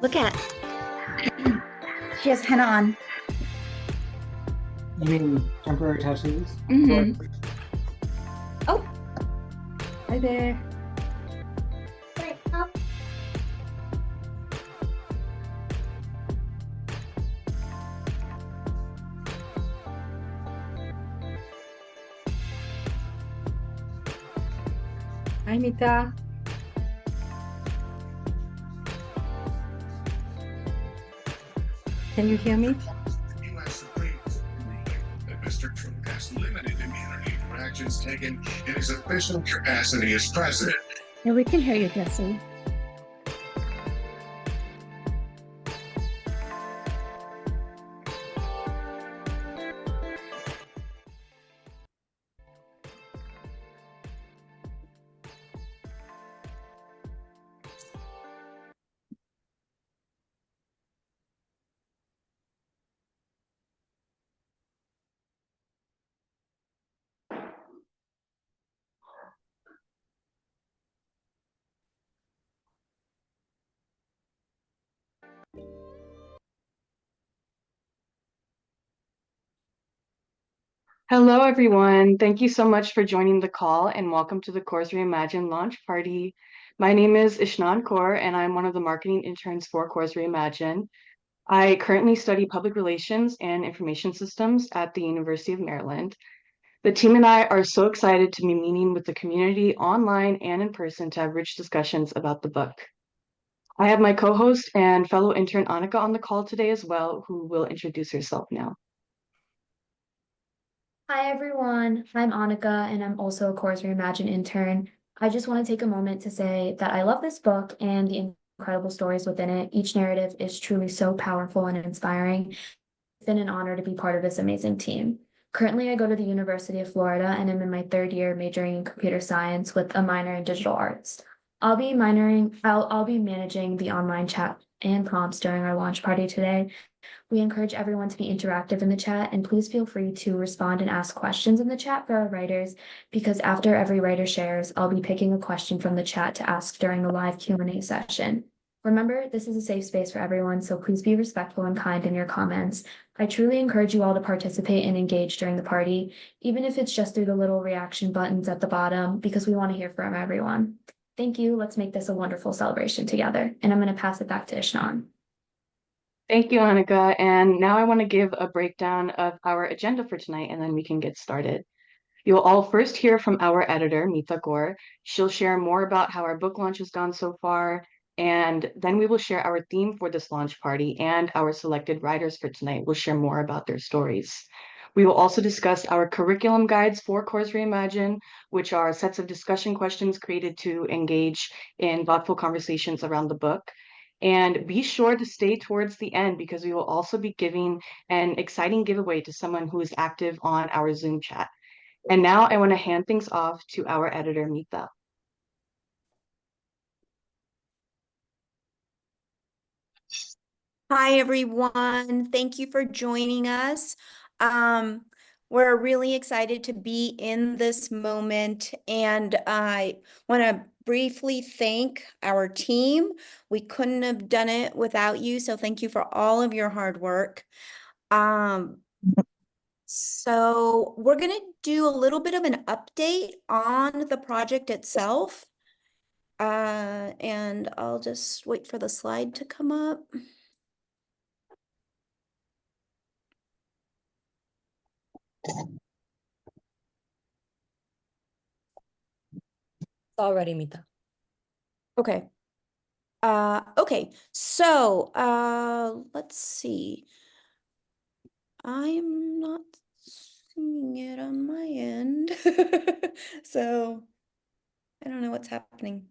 Look at she has henna on. You mean temporary tattoos? Mm-hmm. Oh, hi there. Hi, Mita. Can you hear me? The U.S. Supreme Court ruling that Mr. Trump has limited immunity for actions taken in his official capacity as president. Yeah, we can hear you, Jesse. Hello, everyone. Thank you so much for joining the call and welcome to the Kaurs Reimagine launch party. My name is Ishnan Kaur and I'm one of the marketing interns for Kaurs Reimagine. I currently study public relations and information systems at the University of Maryland. The team and I are so excited to be meeting with the community online and in person to have rich discussions about the book. I have my co-host and fellow intern Annika on the call today as well, who will introduce herself now. Hi everyone, I'm Annika and I'm also a Kaurs Reimagine intern. I just want to take a moment to say that I love this book and the incredible stories within it. Each narrative is truly so powerful and inspiring. It's been an honor to be part of this amazing team. Currently, I go to the University of Florida and I'm in my third year majoring in computer science with a minor in digital arts. I'll be managing the online chat and prompts during our launch party today. We encourage everyone to be interactive in the chat, and please feel free to respond and ask questions in the chat for our writers, because after every writer shares, I'll be picking a question from the chat to ask during the live Q&A session. Remember, this is a safe space for everyone, so please be respectful and kind in your comments. I truly encourage you all to participate and engage during the party, even if it's just through the little reaction buttons at the bottom, because we want to hear from everyone. Thank you. Let's make this a wonderful celebration together. And I'm going to pass it back to Ishnan. Thank you, Annika. And now I want to give a breakdown of our agenda for tonight, and then we can get started. You'll all first hear from our editor, Mita Gore. She'll share more about how our book launch has gone so far, and then we will share our theme for this launch party, and our selected writers for tonight will share more about their stories. We will also discuss our curriculum guides for Kaurs Reimagine, which are sets of discussion questions created to engage in thoughtful conversations around the book. And be sure to stay towards the end because we will also be giving an exciting giveaway to someone who is active on our Zoom chat. And now I want to hand things off to our editor, Mita. Hi, everyone. Thank you for joining us. We're really excited to be in this moment, and I want to briefly thank our team. We couldn't have done it without you, so thank you for all of your hard work. So we're going to do a little bit of an update on the project itself. And I'll just wait for the slide to come up. Already, Mita. Okay. Okay, so let's see. I'm not seeing it on my end. So I don't know what's happening.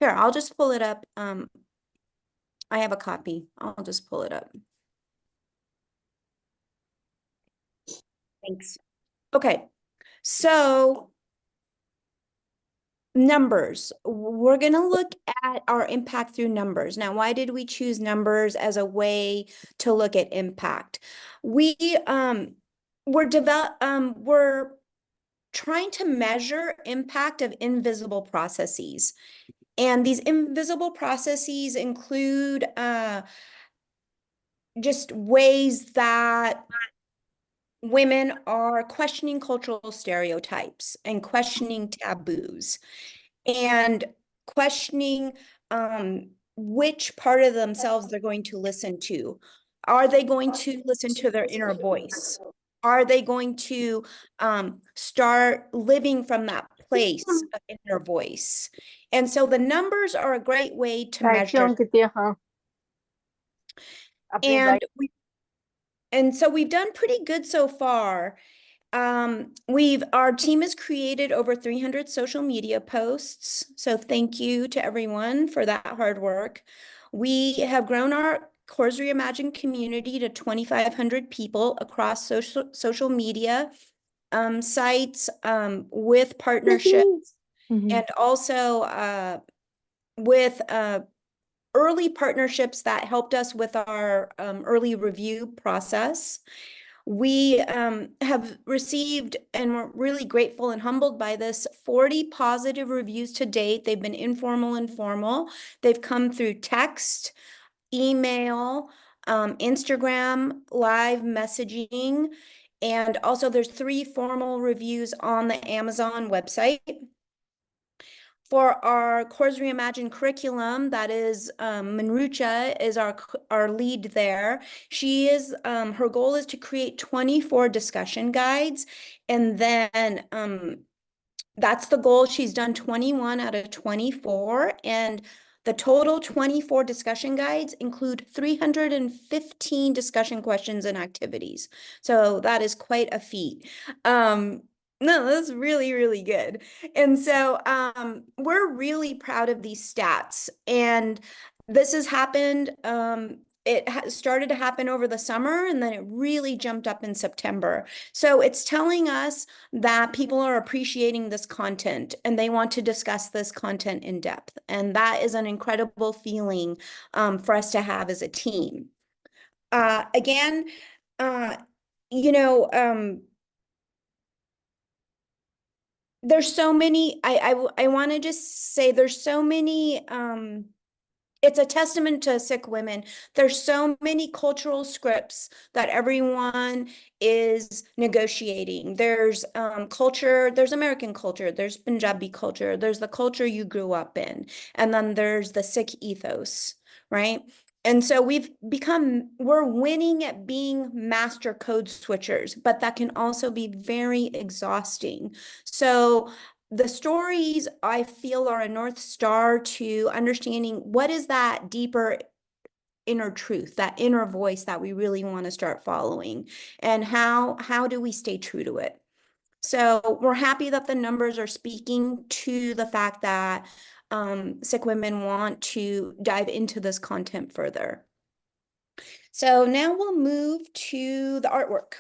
Here, I'll just pull it up. I have a copy. I'll just pull it up. Thanks. Okay, so numbers. We're going to look at our impact through numbers. Now, why did we choose numbers as a way to look at impact? We're trying to measure impact of invisible processes. And these invisible processes include just ways that women are questioning cultural stereotypes and questioning taboos and questioning which part of themselves they're going to listen to. Are they going to listen to their inner voice? Are they going to start living from that place of inner voice? And so the numbers are a great way to measure. And so we've done pretty good so far. Our team has created over 300 social media posts. So thank you to everyone for that hard work. We have grown our Kaurs Reimagine community to 2,500 people across social media sites with partnerships and also with early partnerships that helped us with our early review process. We have received, and we're really grateful and humbled by this, 40 positive reviews to date. They've been informal and formal. They've come through text, email, Instagram, live messaging, and also there's 3 formal reviews on the Amazon website. For our Kaurs Reimagine curriculum, that is Manrucha is our lead there. She is her goal is to create 24 discussion guides, and then that's the goal. She's done 21 out of 24, and the total 24 discussion guides include 315 discussion questions and activities. So that is quite a feat. No, that's really, really good. And so we're really proud of these stats. And this has happened, it started to happen over the summer, and then it really jumped up in September. So it's telling us that people are appreciating this content and they want to discuss this content in depth. And that is an incredible feeling for us to have as a team. Again, you know, there's so many, I want to just say there's so many, it's a testament to Sikh women. There's so many cultural scripts that everyone is negotiating. There's culture, there's American culture, there's Punjabi culture, there's the culture you grew up in, and then there's the Sikh ethos, right? And so we're winning at being master code switchers, but that can also be very exhausting. So the stories, I feel, are a North Star to understanding what is that deeper inner truth, that inner voice that we really want to start following, and how do we stay true to it? So we're happy that the numbers are speaking to the fact that Sikh women want to dive into this content further. So now we'll move to the artwork.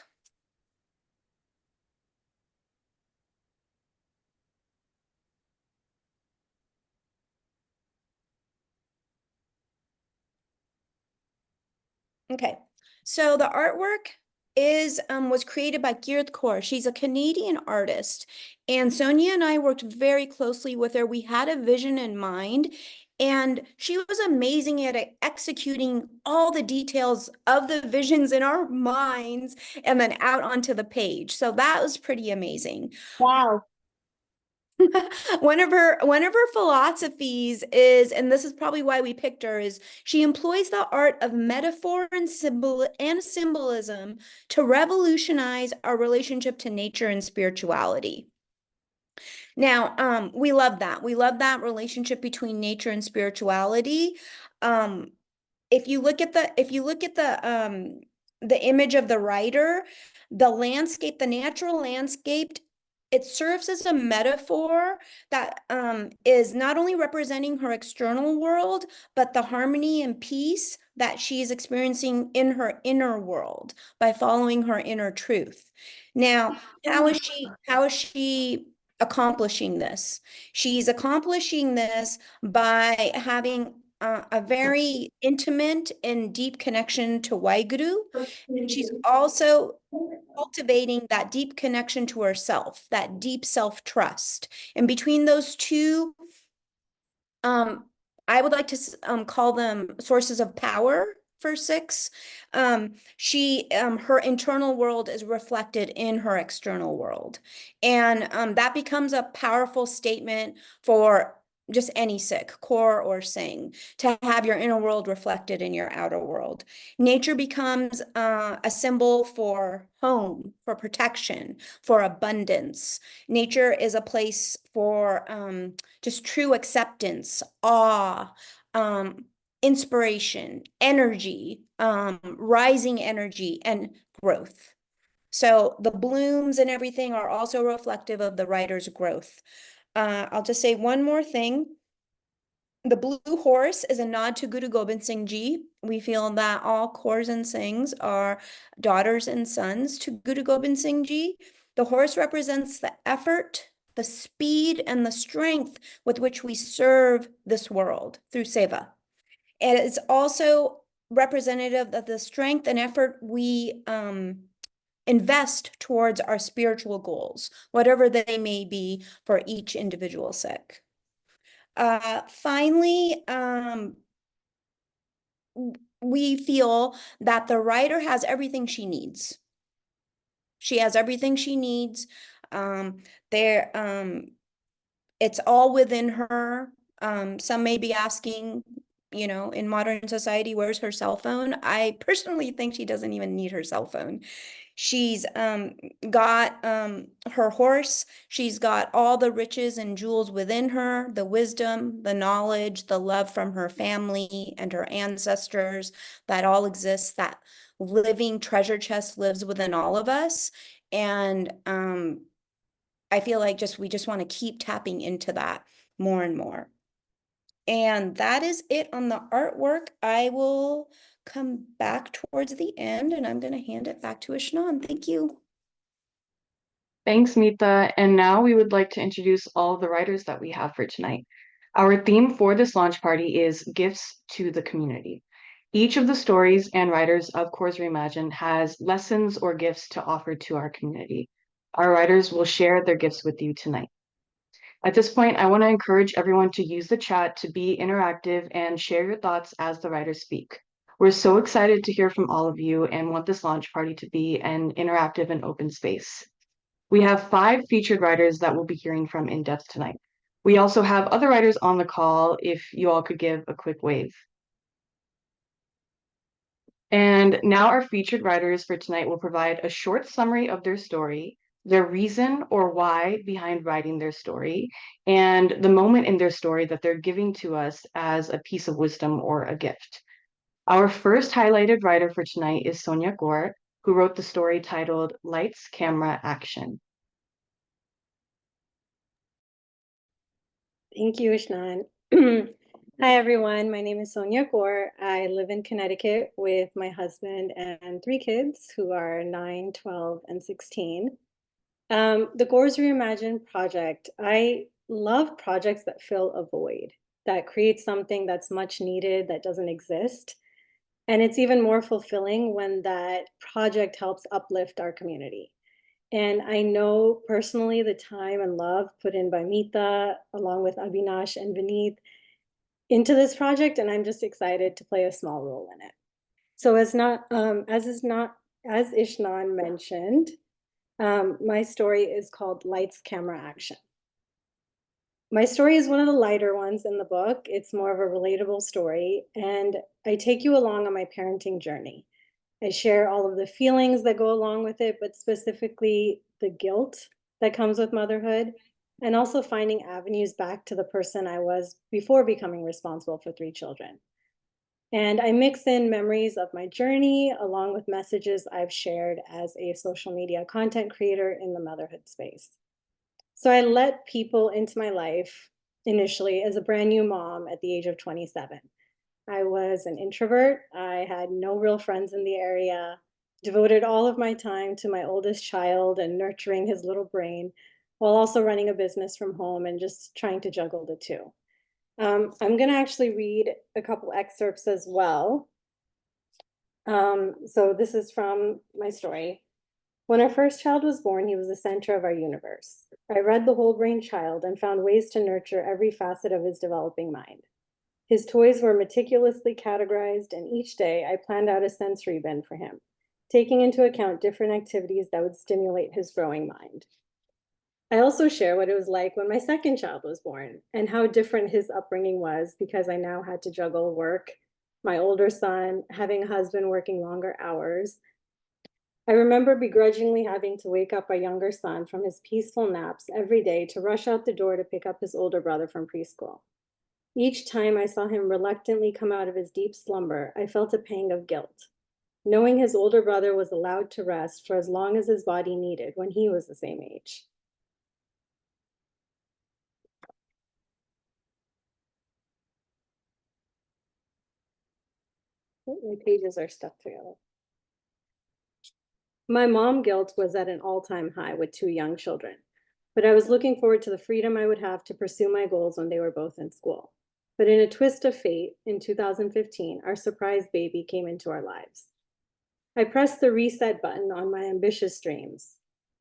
Okay, so the artwork was created by Kaurs. She's a Canadian artist, and Sonia and I worked very closely with her. We had a vision in mind, and she was amazing at executing all the details of the visions in our minds and then out onto the page. So that was pretty amazing. Wow. One of her philosophies is, and this is probably why we picked her, is she employs the art of metaphor and symbolism to revolutionize our relationship to nature and spirituality. Now, we love that. We love that relationship between nature and spirituality. Um, if you look at the image of the writer, the natural landscape, it serves as a metaphor that is not only representing her external world, but the harmony and peace that she is experiencing in her inner world by following her inner truth. Now, how is she accomplishing this? She's accomplishing this by having a very intimate and deep connection to Waheguru. And she's also cultivating that deep connection to herself, that deep self-trust. And between those two, um, I would like to call them sources of power for Sikhs. Her internal world is reflected in her external world. And that becomes a powerful statement for just any Sikh, Kaur or Singh, to have your inner world reflected in your outer world. Nature becomes a symbol for home, for protection, for abundance. Nature is a place for just true acceptance, awe, inspiration, energy, rising energy, and growth. So the blooms and everything are also reflective of the writer's growth. I'll just say one more thing. The blue horse is a nod to Guru Gobind Singh Ji. We feel that all Kaurs and Singhs are daughters and sons to Guru Gobind Singh Ji. The horse represents the effort, the speed, and the strength with which we serve this world through seva. And it's also representative of the strength and effort we invest towards our spiritual goals, whatever they may be for each individual Sikh. Finally, we feel that the writer has everything she needs. She has everything she needs. It's all within her. Some may be asking, in modern society, where's her cell phone? I personally think she doesn't even need her cell phone. She's got her horse. She's got all the riches and jewels within her, the wisdom, the knowledge, the love from her family and her ancestors that all exists. That living treasure chest lives within all of us. And I feel like we just want to keep tapping into that more and more. And that is it on the artwork. I will come back towards the end and I'm going to hand it back to Ishnan. Thank you. Thanks, Meeta. And now we would like to introduce all of the writers that we have for tonight. Our theme for this launch party is Gifts to the Community. Each of the stories and writers of Kaurs Reimagine has lessons or gifts to offer to our community. Our writers will share their gifts with you tonight. At this point, I want to encourage everyone to use the chat to be interactive and share your thoughts as the writers speak. We're so excited to hear from all of you and want this launch party to be an interactive and open space. We have 5 featured writers that we'll be hearing from in depth tonight. We also have other writers on the call if you all could give a quick wave. And now our featured writers for tonight will provide a short summary of their story, their reason or why behind writing their story, and the moment in their story that they're giving to us as a piece of wisdom or a gift. Our first highlighted writer for tonight is Sonia Gore, who wrote the story titled Lights, Camera, Action. Thank you, Ishnan. Hi, everyone. My name is Sonia Gore. I live in Connecticut with my husband and 3 kids who are 9, 12, and 16. The Kaurs Reimagine project, I love projects that fill a void, that create something that's much needed, that doesn't exist. And it's even more fulfilling when that project helps uplift our community. And I know personally the time and love put in by Meeta, along with Abhinash and Vineet, into this project, and I'm just excited to play a small role in it. So as Ishnan mentioned, my story is called Lights, Camera, Action. My story is one of the lighter ones in the book. It's more of a relatable story, and I take you along on my parenting journey. I share all of the feelings that go along with it, but specifically the guilt that comes with motherhood, and also finding avenues back to the person I was before becoming responsible for 3 children. And I mix in memories of my journey along with messages I've shared as a social media content creator in the motherhood space. So I let people into my life initially as a brand new mom at the age of 27. I was an introvert. I had no real friends in the area, devoted all of my time to my oldest child and nurturing his little brain, while also running a business from home and just trying to juggle the two. I'm going to actually read a couple excerpts as well. So this is from my story. When our first child was born, he was the center of our universe. I read The Whole Brain Child and found ways to nurture every facet of his developing mind. His toys were meticulously categorized, and each day I planned out a sensory bin for him, taking into account different activities that would stimulate his growing mind. I also share what it was like when my second child was born and how different his upbringing was because I now had to juggle work, my older son, having a husband working longer hours. I remember begrudgingly having to wake up our younger son from his peaceful naps every day to rush out the door to pick up his older brother from preschool. Each time I saw him reluctantly come out of his deep slumber, I felt a pang of guilt, knowing his older brother was allowed to rest for as long as his body needed when he was the same age. My pages are stuck together. My mom guilt was at an all-time high with 2 young children, but I was looking forward to the freedom I would have to pursue my goals when they were both in school. But in a twist of fate, in 2015, our surprise baby came into our lives. I pressed the reset button on my ambitious dreams.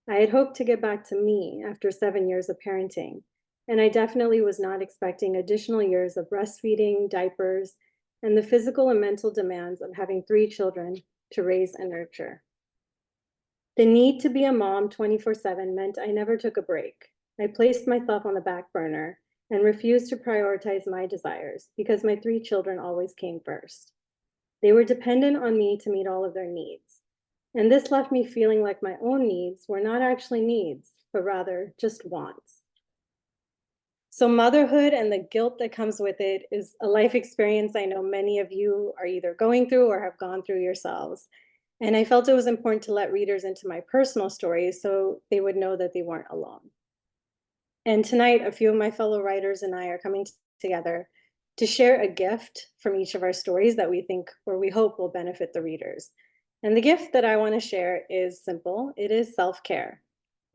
I had hoped to get back to me after 7 years of parenting, and I definitely was not expecting additional years of breastfeeding, diapers, and the physical and mental demands of having 3 children to raise and nurture. The need to be a mom 24/7 meant I never took a break. I placed myself on the back burner and refused to prioritize my desires because my 3 children always came first. They were dependent on me to meet all of their needs. And this left me feeling like my own needs were not actually needs, but rather just wants. So motherhood and the guilt that comes with it is a life experience I know many of you are either going through or have gone through yourselves. And I felt it was important to let readers into my personal stories so they would know that they weren't alone. And tonight, a few of my fellow writers and I are coming together to share a gift from each of our stories that we think or we hope will benefit the readers. And the gift that I want to share is simple. It is self-care.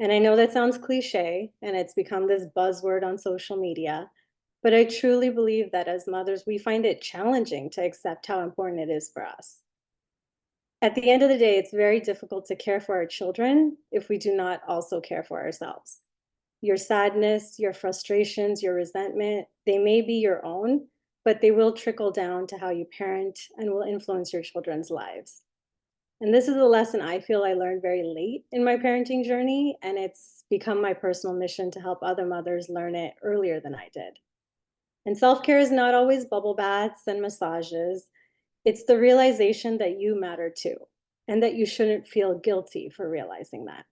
And I know that sounds cliche and it's become this buzzword on social media, but I truly believe that as mothers, we find it challenging to accept how important it is for us. At the end of the day, it's very difficult to care for our children if we do not also care for ourselves. Your sadness, your frustrations, your resentment, they may be your own, but they will trickle down to how you parent and will influence your children's lives. And this is a lesson I feel I learned very late in my parenting journey, and it's become my personal mission to help other mothers learn it earlier than I did. And self-care is not always bubble baths and massages. It's the realization that you matter too, and that you shouldn't feel guilty for realizing that.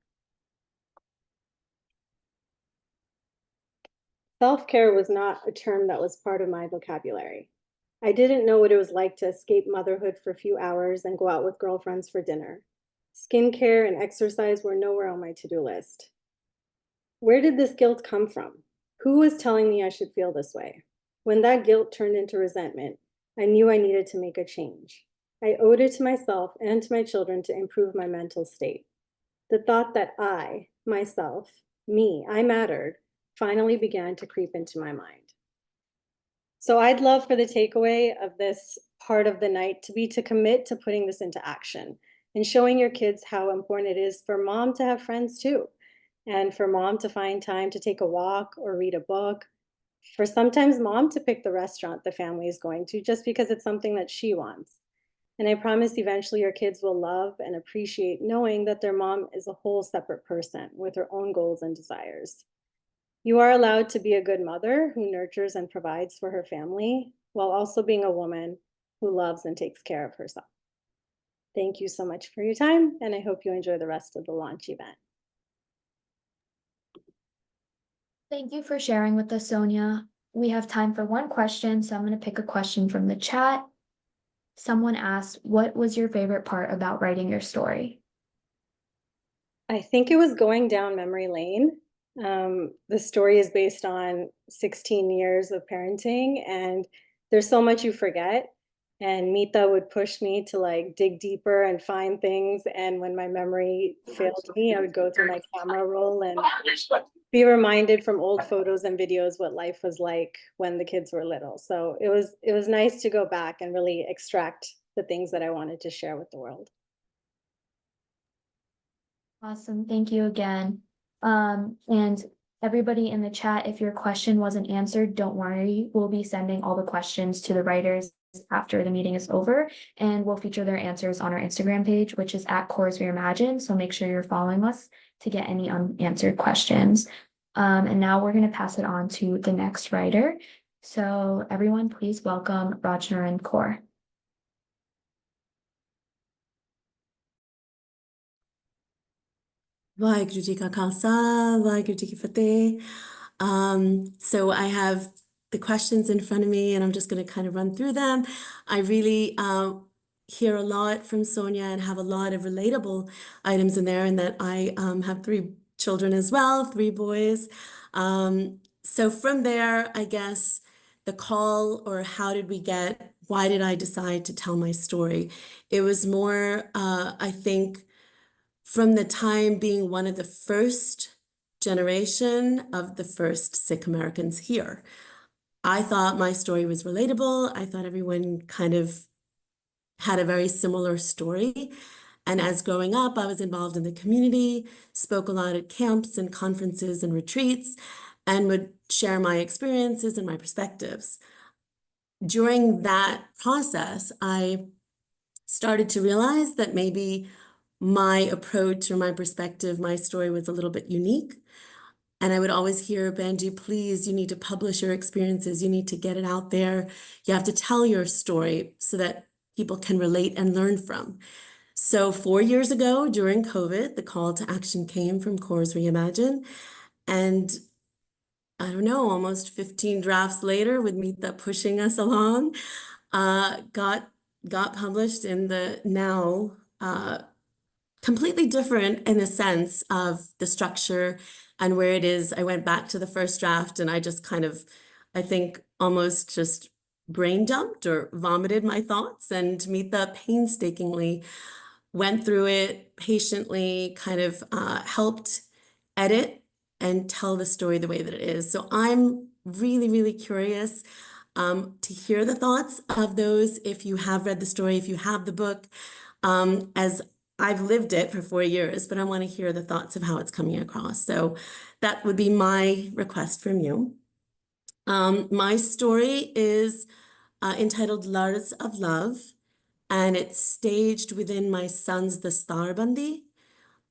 Self-care was not a term that was part of my vocabulary. I didn't know what it was like to escape motherhood for a few hours and go out with girlfriends for dinner. Skincare and exercise were nowhere on my to-do list. Where did this guilt come from? Who was telling me I should feel this way? When that guilt turned into resentment, I knew I needed to make a change. I owed it to myself and to my children to improve my mental state. The thought that I, myself, me, I mattered, finally began to creep into my mind. So I'd love for the takeaway of this part of the night to be to commit to putting this into action and showing your kids how important it is for mom to have friends too, and for mom to find time to take a walk or read a book, for sometimes mom to pick the restaurant the family is going to just because it's something that she wants. And I promise eventually your kids will love and appreciate knowing that their mom is a whole separate person with her own goals and desires. You are allowed to be a good mother who nurtures and provides for her family while also being a woman who loves and takes care of herself. Thank you so much for your time, and I hope you enjoy the rest of the launch event. Thank you for sharing with us, Sonia. We have time for one question, so I'm going to pick a question from the chat. Someone asked, what was your favorite part about writing your story? I think it was going down memory lane. The story is based on 16 years of parenting, and there's so much you forget. And Mita would push me to like dig deeper and find things. And when my memory failed me, I would go through my camera roll and be reminded from old photos and videos what life was like when the kids were little. So it was nice to go back and really extract the things that I wanted to share with the world. Awesome. Thank you again. And everybody in the chat, if your question wasn't answered, don't worry. We'll be sending all the questions to the writers after the meeting is over, and we'll feature their answers on our Instagram page, which is at Kaurs Reimagine. So make sure you're following us to get any unanswered questions. And now we're going to pass it on to the next writer. So everyone, please welcome Rajnaran Kaur. Vaheguru Ji Ka Khalsa, Vaheguru Ji Ki Fateh. So I have the questions in front of me, and I'm just going to kind of run through them. I really hear a lot from Sonia and have a lot of relatable items in there, and that I have 3 children as well, 3 boys. So from there, I guess the call, or why did I decide to tell my story? It was more, I think, from the time being one of the first generation of the first Sikh Americans here. I thought my story was relatable. I thought everyone kind of had a very similar story. And as growing up, I was involved in the community, spoke a lot at camps and conferences and retreats, and would share my experiences and my perspectives. During that process, I started to realize that maybe my approach or my perspective, my story was a little bit unique. And I would always hear, Benji, please, you need to publish your experiences. You need to get it out there. You have to tell your story so that people can relate and learn from. So 4 years ago, during COVID, the call to action came from Kaurs Reimagine. And I don't know, almost 15 drafts later, with Meeta pushing us along, got published in the now completely different in the sense of the structure and where it is. I went back to the first draft and I just kind of, I think, almost just brain dumped or vomited my thoughts, and Meeta painstakingly went through it patiently, kind of helped edit and tell the story the way that it is. So I'm really, really curious to hear the thoughts of those. If you have read the story, if you have the book, as I've lived it for 4 years, but I want to hear the thoughts of how it's coming across. So that would be my request from you. My story is entitled Lars of Love, and it's staged within my son's The Starbandi.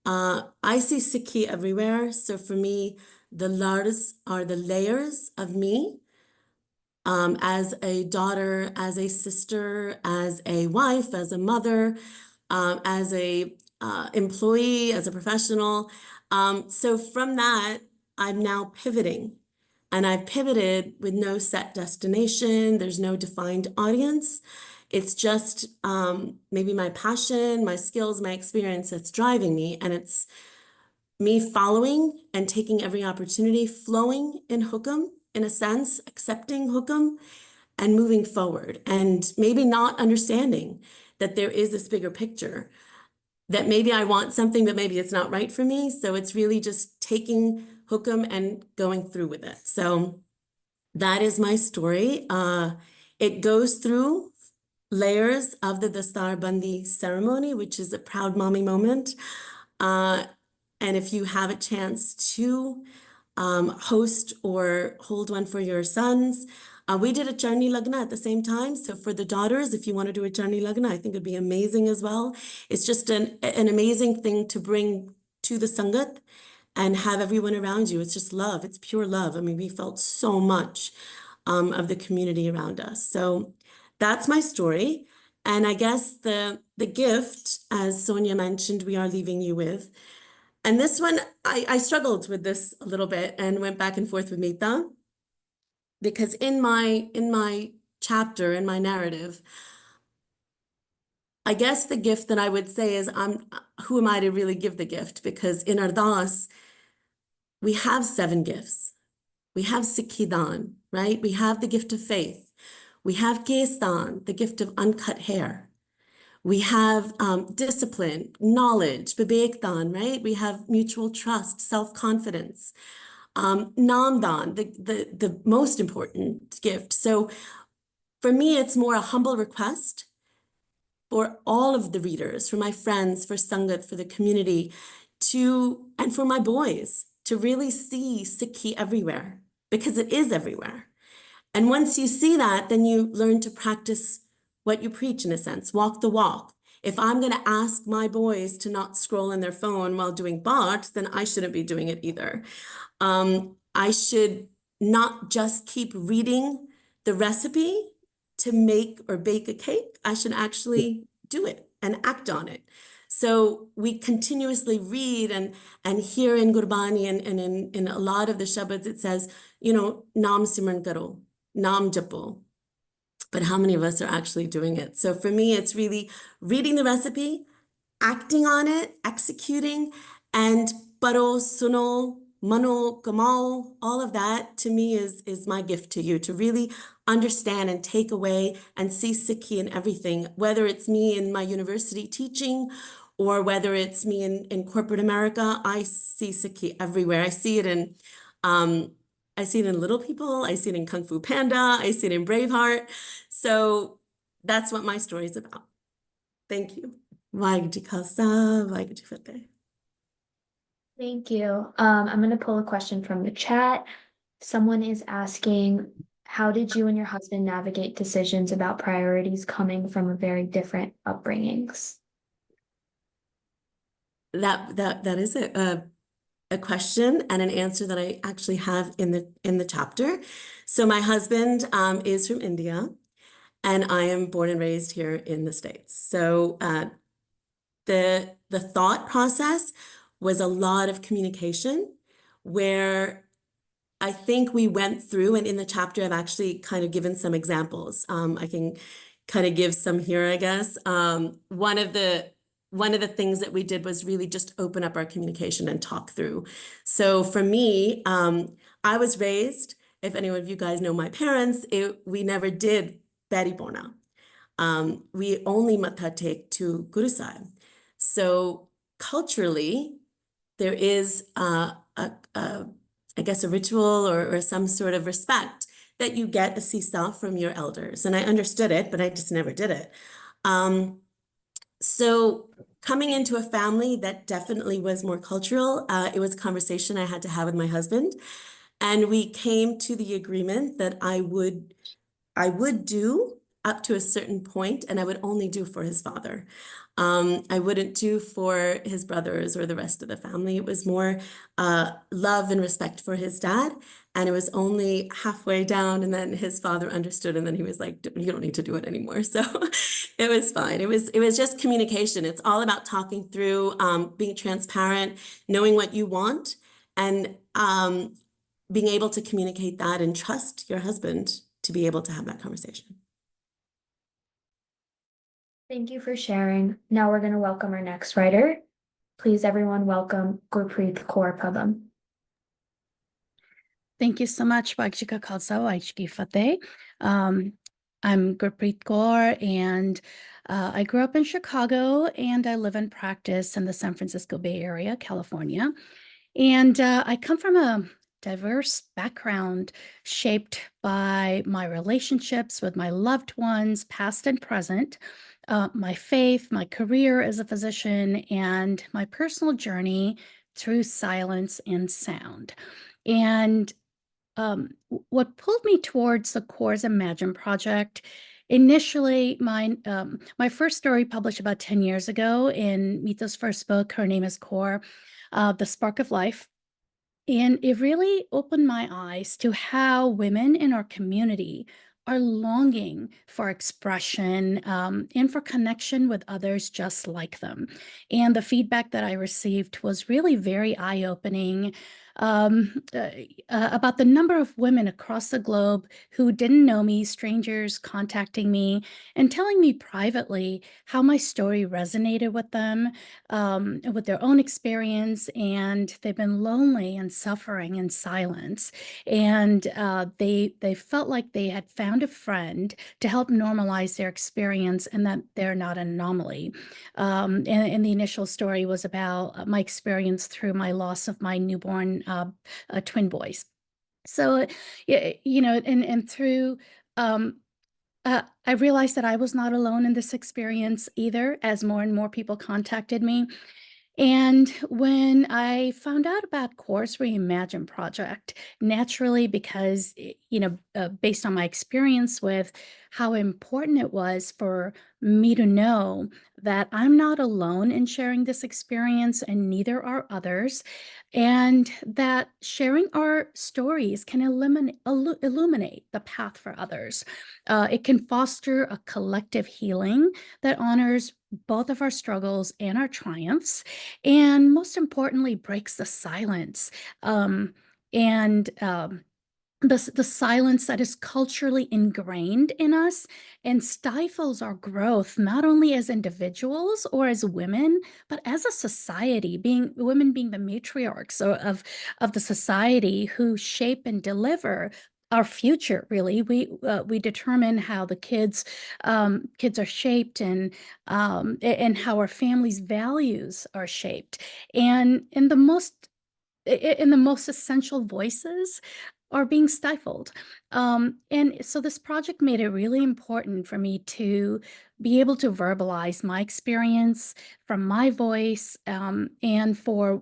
I see Sikhi everywhere. So for me, the Lars are the layers of me. As a daughter, as a sister, as a wife, as a mother, as a employee, as a professional. So from that, I'm now pivoting. And I've pivoted with no set destination. There's no defined audience. It's just maybe my passion, my skills, my experience that's driving me. And it's me following and taking every opportunity, flowing in Hukum, in a sense, accepting Hukum and moving forward. And maybe not understanding that there is this bigger picture, that maybe I want something, but maybe it's not right for me. So it's really just taking Hukum and going through with it. So that is my story. It goes through layers of the Dastar Bandi ceremony, which is a proud mommy moment. And if you have a chance to host or hold one for your sons, we did a Charni Lagna at the same time. So for the daughters, if you want to do a Charni Lagna, I think it'd be amazing as well. It's just an amazing thing to bring to the Sangat and have everyone around you. It's just love. It's pure love. I mean, we felt so much of the community around us. So that's my story. And I guess the gift, as Sonia mentioned, we are leaving you with, And this one, I struggled with this a little bit and went back and forth with Mita, because in my chapter, in my narrative, I guess the gift that I would say is, who am I to really give the gift? Because in Ardas, we have 7 gifts. We have Sikhidan, right? We have the gift of faith. We have Kestan, the gift of uncut hair. We have discipline, knowledge, Vivekdan, right? We have mutual trust, self-confidence. Namdan, the most important gift. So for me, it's more a humble request for all of the readers, for my friends, for Sangat, for the community, and for my boys, to really see Sikhi everywhere, because it is everywhere. And once you see that, then you learn to practice what you preach, in a sense, walk the walk. If I'm going to ask my boys to not scroll in their phone while doing bot, then I shouldn't be doing it either. I should not just keep reading the recipe to make or bake a cake. I should actually do it and act on it. So we continuously read and hear in Gurbani and in a lot of the Shabads, it says, Naam Simran Karo, Naam Japo. But how many of us are actually doing it? So for me, it's really reading the recipe, acting on it, executing, and paro, suno, mano, kamao, all of that to me is my gift to you, to really understand and take away and see Sikhi in everything, whether it's me in my university teaching or whether it's me in corporate America. I see Sikhi everywhere. I see it in Little People, I see it in Kung Fu Panda, I see it in Braveheart. So that's what my story is about. Thank you. Waheguru Ji Khalsa, Waheguru Ji Fateh. Thank you. I'm going to pull a question from the chat. Someone is asking, how did you and your husband navigate decisions about priorities coming from very different upbringings? That is a question and an answer that I actually have in the chapter. So my husband is from India, and I am born and raised here in the States. So the thought process was a lot of communication, where I think we went through, and in the chapter I've actually kind of given some examples. I can kind of give some here, I guess. One of the things that we did was really just open up our communication and talk through. So for me, I was raised, if any of you guys know my parents, we never did Peri Pona. We only matha take to Guru Sahib. So culturally, there is I guess a ritual or some sort of respect that you get a sisa from your elders. And I understood it, but I just never did it. So coming into a family that definitely was more cultural, it was a conversation I had to have with my husband. And we came to the agreement that I would do up to a certain point, and I would only do for his father. I wouldn't do for his brothers or the rest of the family. It was more love and respect for his dad. And it was only halfway down, and then his father understood, and then he was like, you don't need to do it anymore. So it was fine. It was just communication. It's all about talking through, being transparent, knowing what you want, and being able to communicate that and trust your husband to be able to have that conversation. Thank you for sharing. Now we're going to welcome our next writer. Please, everyone, welcome Gurpreet Kaur Pabam. Thank you so much, Waheguru Ji Ka Khalsa, Waheguru Ji Ki Fateh. I'm Gurpreet Kaur, and I grew up in Chicago, and I live and practice in the San Francisco Bay Area, California. And I come from a diverse background shaped by my relationships with my loved ones, past and present, my faith, my career as a physician, and my personal journey through silence and sound. And what pulled me towards the Kaurs Reimagine project, initially, my first story published about 10 years ago in Mita's first book, her name is Kaur, The Spark of Life. And it really opened my eyes to how women in our community are longing for expression and for connection with others just like them. And the feedback that I received was really very eye-opening about the number of women across the globe who didn't know me, strangers contacting me and telling me privately how my story resonated with them, with their own experience, and they've been lonely and suffering in silence. And they felt like they had found a friend to help normalize their experience and that they're not an anomaly. And the initial story was about my experience through my loss of my newborn twin boys. So, and through I realized that I was not alone in this experience either, as more and more people contacted me. And when I found out about Kaurs Reimagine project, naturally, because, based on my experience with how important it was for me to know that I'm not alone in sharing this experience and neither are others, and that sharing our stories can illuminate the path for others. It can foster a collective healing that honors both of our struggles and our triumphs, and most importantly, breaks the silence. And the silence that is culturally ingrained in us and stifles our growth, not only as individuals or as women, but as a society, women being the matriarchs of the society who shape and deliver our future. Really, we determine how the kids are shaped, and how our families' values are shaped, and in the most essential voices are being stifled. And so this project made it really important for me to be able to verbalize my experience from my voice, and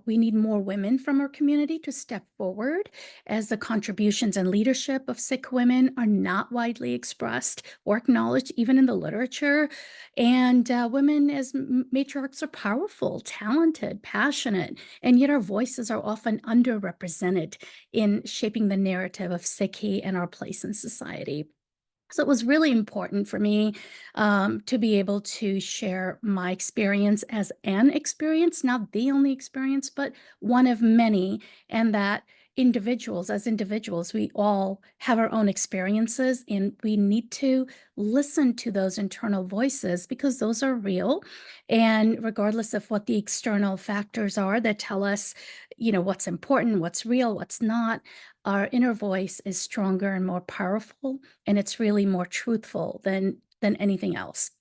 we need more women from our community to step forward, as the contributions and leadership of Sikh women are not widely expressed or acknowledged even in the literature. And women as matriarchs are powerful, talented, passionate, and yet our voices are often underrepresented in shaping the narrative of Sikhi and our place in society. So it was really important for me to be able to share my experience as an experience, not the only experience, but one of many, and that as individuals, we all have our own experiences, and we need to listen to those internal voices because those are real. And regardless of what the external factors are that tell us, what's important, what's real, what's not, our inner voice is stronger and more powerful, and it's really more truthful than anything else.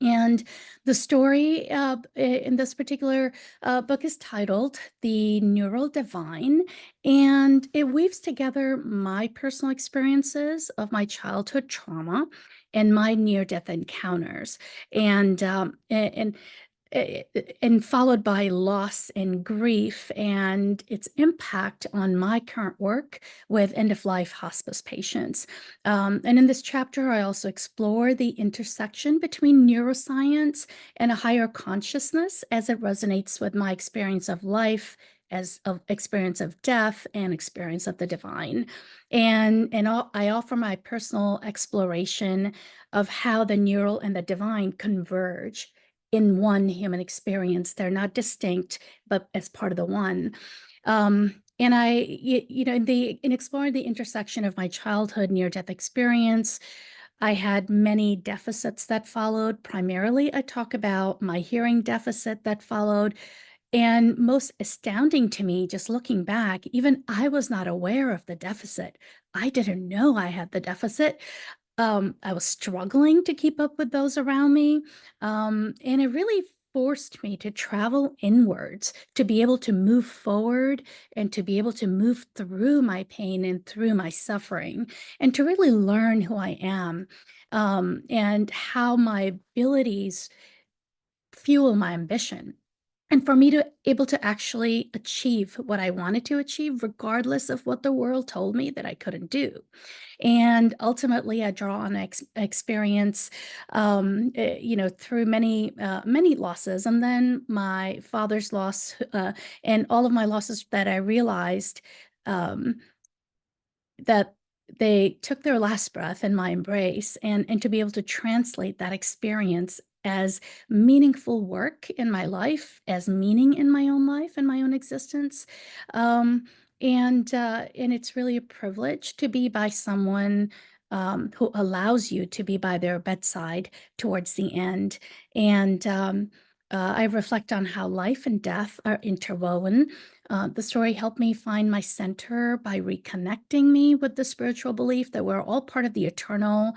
And the story in this particular book is titled The Neural Divine, and it weaves together my personal experiences of my childhood trauma and my near-death encounters, and and followed by loss and grief and its impact on my current work with end-of-life hospice patients. And in this chapter, I also explore the intersection between neuroscience and a higher consciousness as it resonates with my experience of life, as of experience of death and experience of the divine. And I offer my personal exploration of how the neural and the divine converge in one human experience. They're not distinct, but as part of the one. And in exploring the intersection of my childhood near-death experience, I had many deficits that followed. Primarily, I talk about my hearing deficit that followed. And most astounding to me, just looking back, even I was not aware of the deficit. I didn't know I had the deficit. I was struggling to keep up with those around me. And it really forced me to travel inwards, to be able to move forward and to be able to move through my pain and through my suffering, and to really learn who I am, and how my abilities fuel my ambition. And for me to able to actually achieve what I wanted to achieve, regardless of what the world told me that I couldn't do. And ultimately, I draw on experience, through many losses, and then my father's loss, and all of my losses that I realized, that they took their last breath in my embrace, and to be able to translate that experience as meaningful work in my life, as meaning in my own life and my own existence. Um, and it's really a privilege to be by someone who allows you to be by their bedside towards the end. And I reflect on how life and death are interwoven. The story helped me find my center by reconnecting me with the spiritual belief that we're all part of the eternal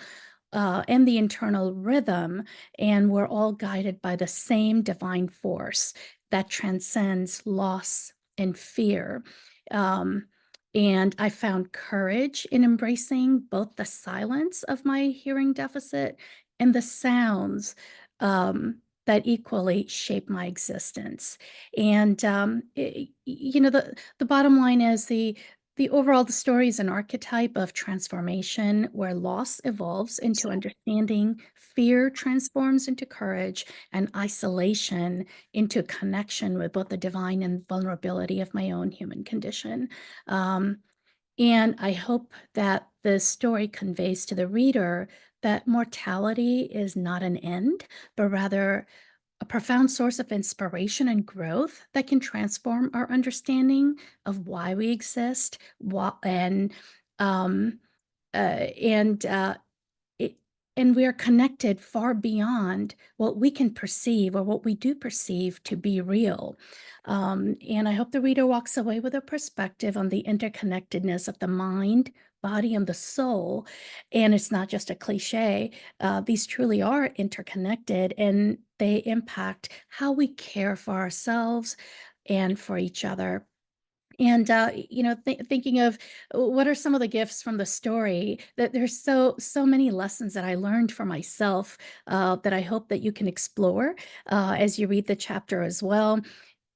and the internal rhythm, and we're all guided by the same divine force that transcends loss and fear. Um, and I found courage in embracing both the silence of my hearing deficit and the sounds that equally shape my existence. And the bottom line is the story is an archetype of transformation where loss evolves into understanding, fear transforms into courage, and isolation into connection with both the divine and vulnerability of my own human condition. Um, and I hope that the story conveys to the reader that mortality is not an end, but rather a profound source of inspiration and growth that can transform our understanding of why we exist, um, and it, and we are connected far beyond what we can perceive or what we do perceive to be real. And I hope the reader walks away with a perspective on the interconnectedness of the mind, body, and the soul. And it's not just a cliche. These truly are interconnected, and they impact how we care for ourselves and for each other. And thinking of what are some of the gifts from the story, that there's so many lessons that I learned for myself that I hope that you can explore as you read the chapter as well.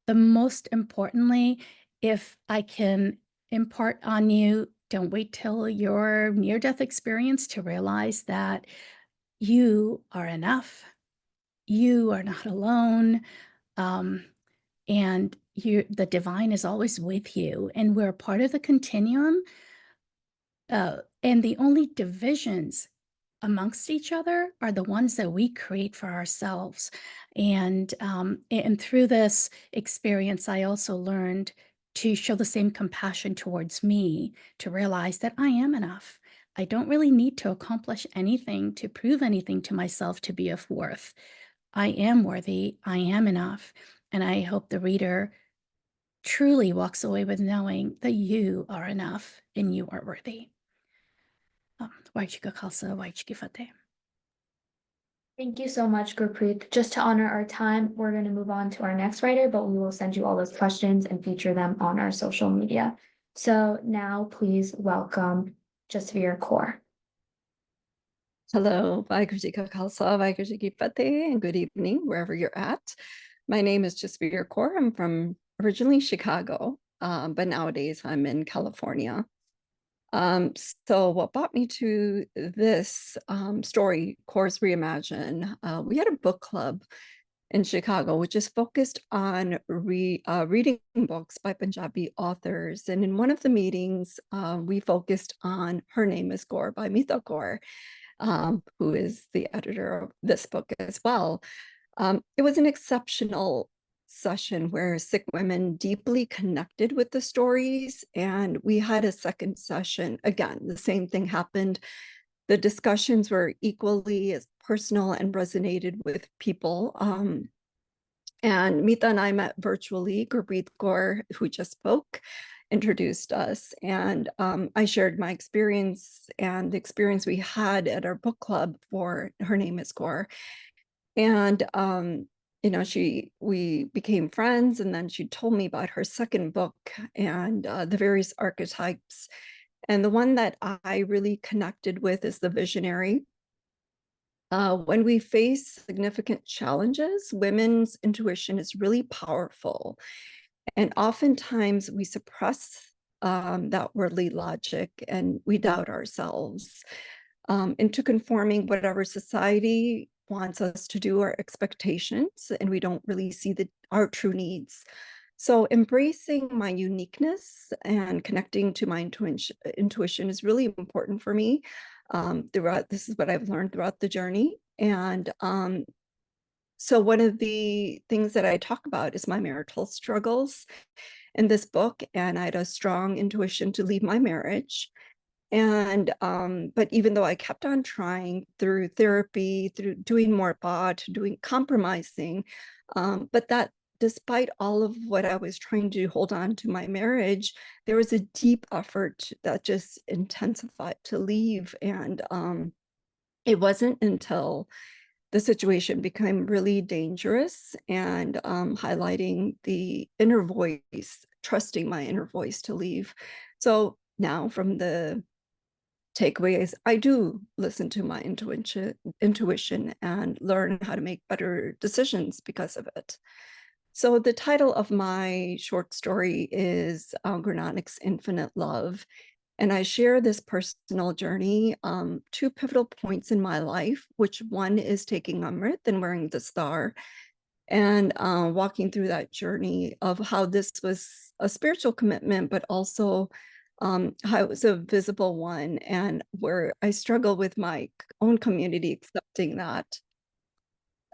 The most importantly, if I can impart on you, don't wait till your near-death experience to realize that you are enough. You are not alone. Um, and the divine is always with you, and we're part of the continuum. And the only divisions amongst each other are the ones that we create for ourselves. And through this experience, I also learned to show the same compassion towards me, to realize that I am enough. I don't really need to accomplish anything to prove anything to myself to be of worth. I am worthy. I am enough. And I hope the reader truly walks away with knowing that you are enough and you are worthy. Waichika Khalsa, Waichiki Fateh. Thank you so much, Gurpreet. Just to honor our time, we're going to move on to our next writer, but we will send you all those questions and feature them on our social media. So now please welcome Jasveer Kaur. Hello, Vaiguru Ka Khalsa, Vaiguru Ki Fateh, and good evening, wherever you're at. My name is Jasveer Kaur. I'm from originally Chicago, but nowadays I'm in California. So what brought me to this story, Kaurs Reimagine, we had a book club in Chicago, which is focused on reading books by Punjabi authors. And in one of the meetings, we focused on Her Name is Kaur by Meeta Kaur, who is the editor of this book as well. It was an exceptional session where Sikh women deeply connected with the stories, and we had a second session. Again, the same thing happened. The discussions were equally as personal and resonated with people. And Meeta and I met virtually. Gurpreet Kaur, who just spoke, introduced us, and I shared my experience and the experience we had at our book club for Her Name is Kaur. And we became friends, and then she told me about her second book and the various archetypes. And the one that I really connected with is the visionary. When we face significant challenges, women's intuition is really powerful. And oftentimes we suppress that worldly logic and we doubt ourselves into conforming whatever society wants us to do, our expectations, and we don't really see our true needs. So embracing my uniqueness and connecting to my intuition is really important for me. This is what I've learned throughout the journey. And so one of the things that I talk about is my marital struggles in this book. And I had a strong intuition to leave my marriage. And but even though I kept on trying through therapy, through doing more doing compromising, but that despite all of what I was trying to hold on to my marriage, there was a deep effort that just intensified to leave. And it wasn't until the situation became really dangerous and highlighting the inner voice, trusting my inner voice to leave. So now from the takeaways, I do listen to my intuition and learn how to make better decisions because of it. So the title of my short story is Guru Nanak's Infinite Love. And I share this personal journey, 2 pivotal points in my life, which one is taking Amrit and wearing the star, and walking through that journey of how this was a spiritual commitment, but also how it was a visible one, and where I struggle with my own community accepting that.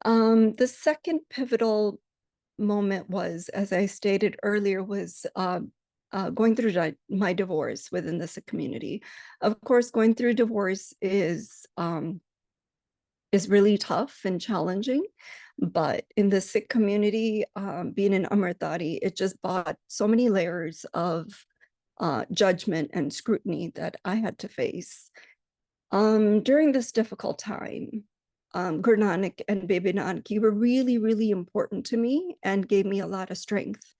The second pivotal moment was, as I stated earlier, was going through my divorce within the Sikh community. Of course, going through divorce is really tough and challenging, but in the Sikh community, being an Amritdhari, it just brought so many layers of judgment and scrutiny that I had to face. During this difficult time, Guru Nanak and Baby Nanaki were really, really important to me and gave me a lot of strength.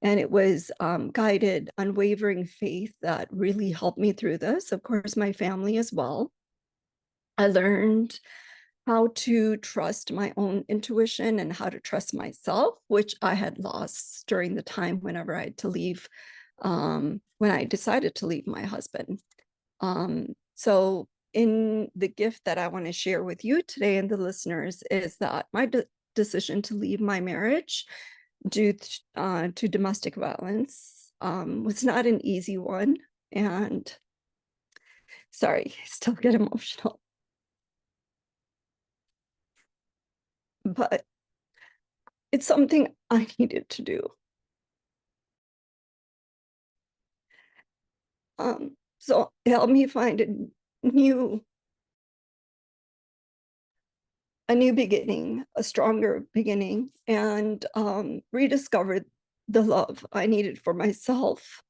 And it was guided, unwavering faith that really helped me through this. Of course, my family as well. I learned how to trust my own intuition and how to trust myself, which I had lost during the time whenever I had to leave, when I decided to leave my husband. So in the gift that I want to share with you today and the listeners is that my decision to leave my marriage due to domestic violence was not an easy one. And sorry, I still get emotional. But it's something I needed to do. So it helped me find a new beginning, a stronger beginning, and rediscovered the love I needed for myself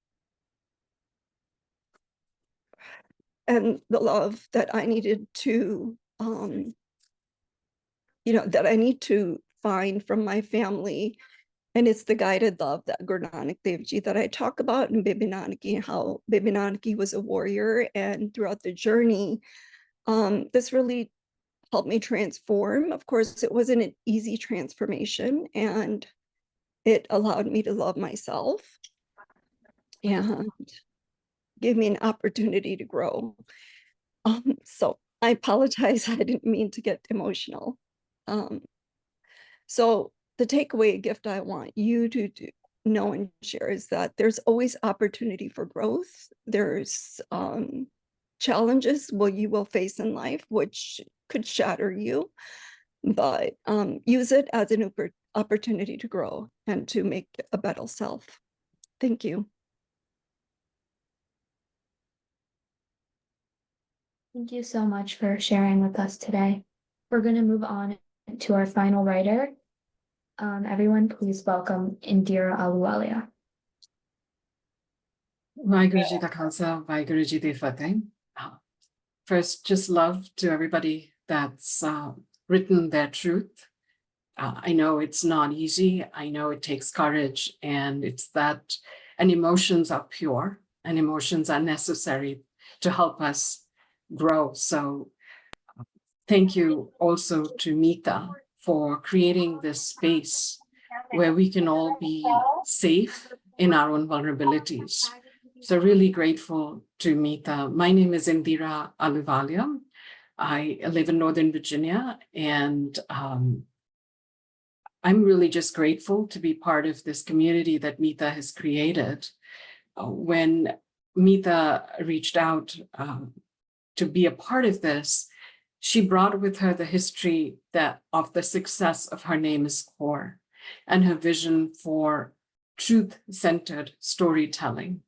and the love that I needed to, that I need to find from my family. And it's the guided love that Guru Nanak Dev Ji that I talk about in Baby Nanaki, how Baby Nanaki was a warrior. And throughout the journey, this really helped me transform. Of course, it wasn't an easy transformation, and it allowed me to love myself and gave me an opportunity to grow. So I apologize, I didn't mean to get emotional. So the takeaway gift I want you to know and share is that there's always opportunity for growth. There's challenges you will face in life, which could shatter you, but use it as an opportunity to grow and to make a better self. Thank you. Thank you so much for sharing with us today. We're going to move on to our final writer. Everyone, please welcome Indira Ahluwalia. Vaheguru Ji da Khalsa, Vaheguru Ji di Fateh. First, just love to everybody that's written their truth. I know it's not easy. I know it takes courage, and and emotions are pure, and emotions are necessary to help us grow. So thank you also to Meeta for creating this space where we can all be safe in our own vulnerabilities. So really grateful to Meeta. My name is Indira Ahluwalia. I live in Northern Virginia, and I'm really just grateful to be part of this community that Meeta has created. When Meeta reached out to be a part of this, she brought with her the history of the success of Her Name is Kaur and her vision for truth-centered storytelling.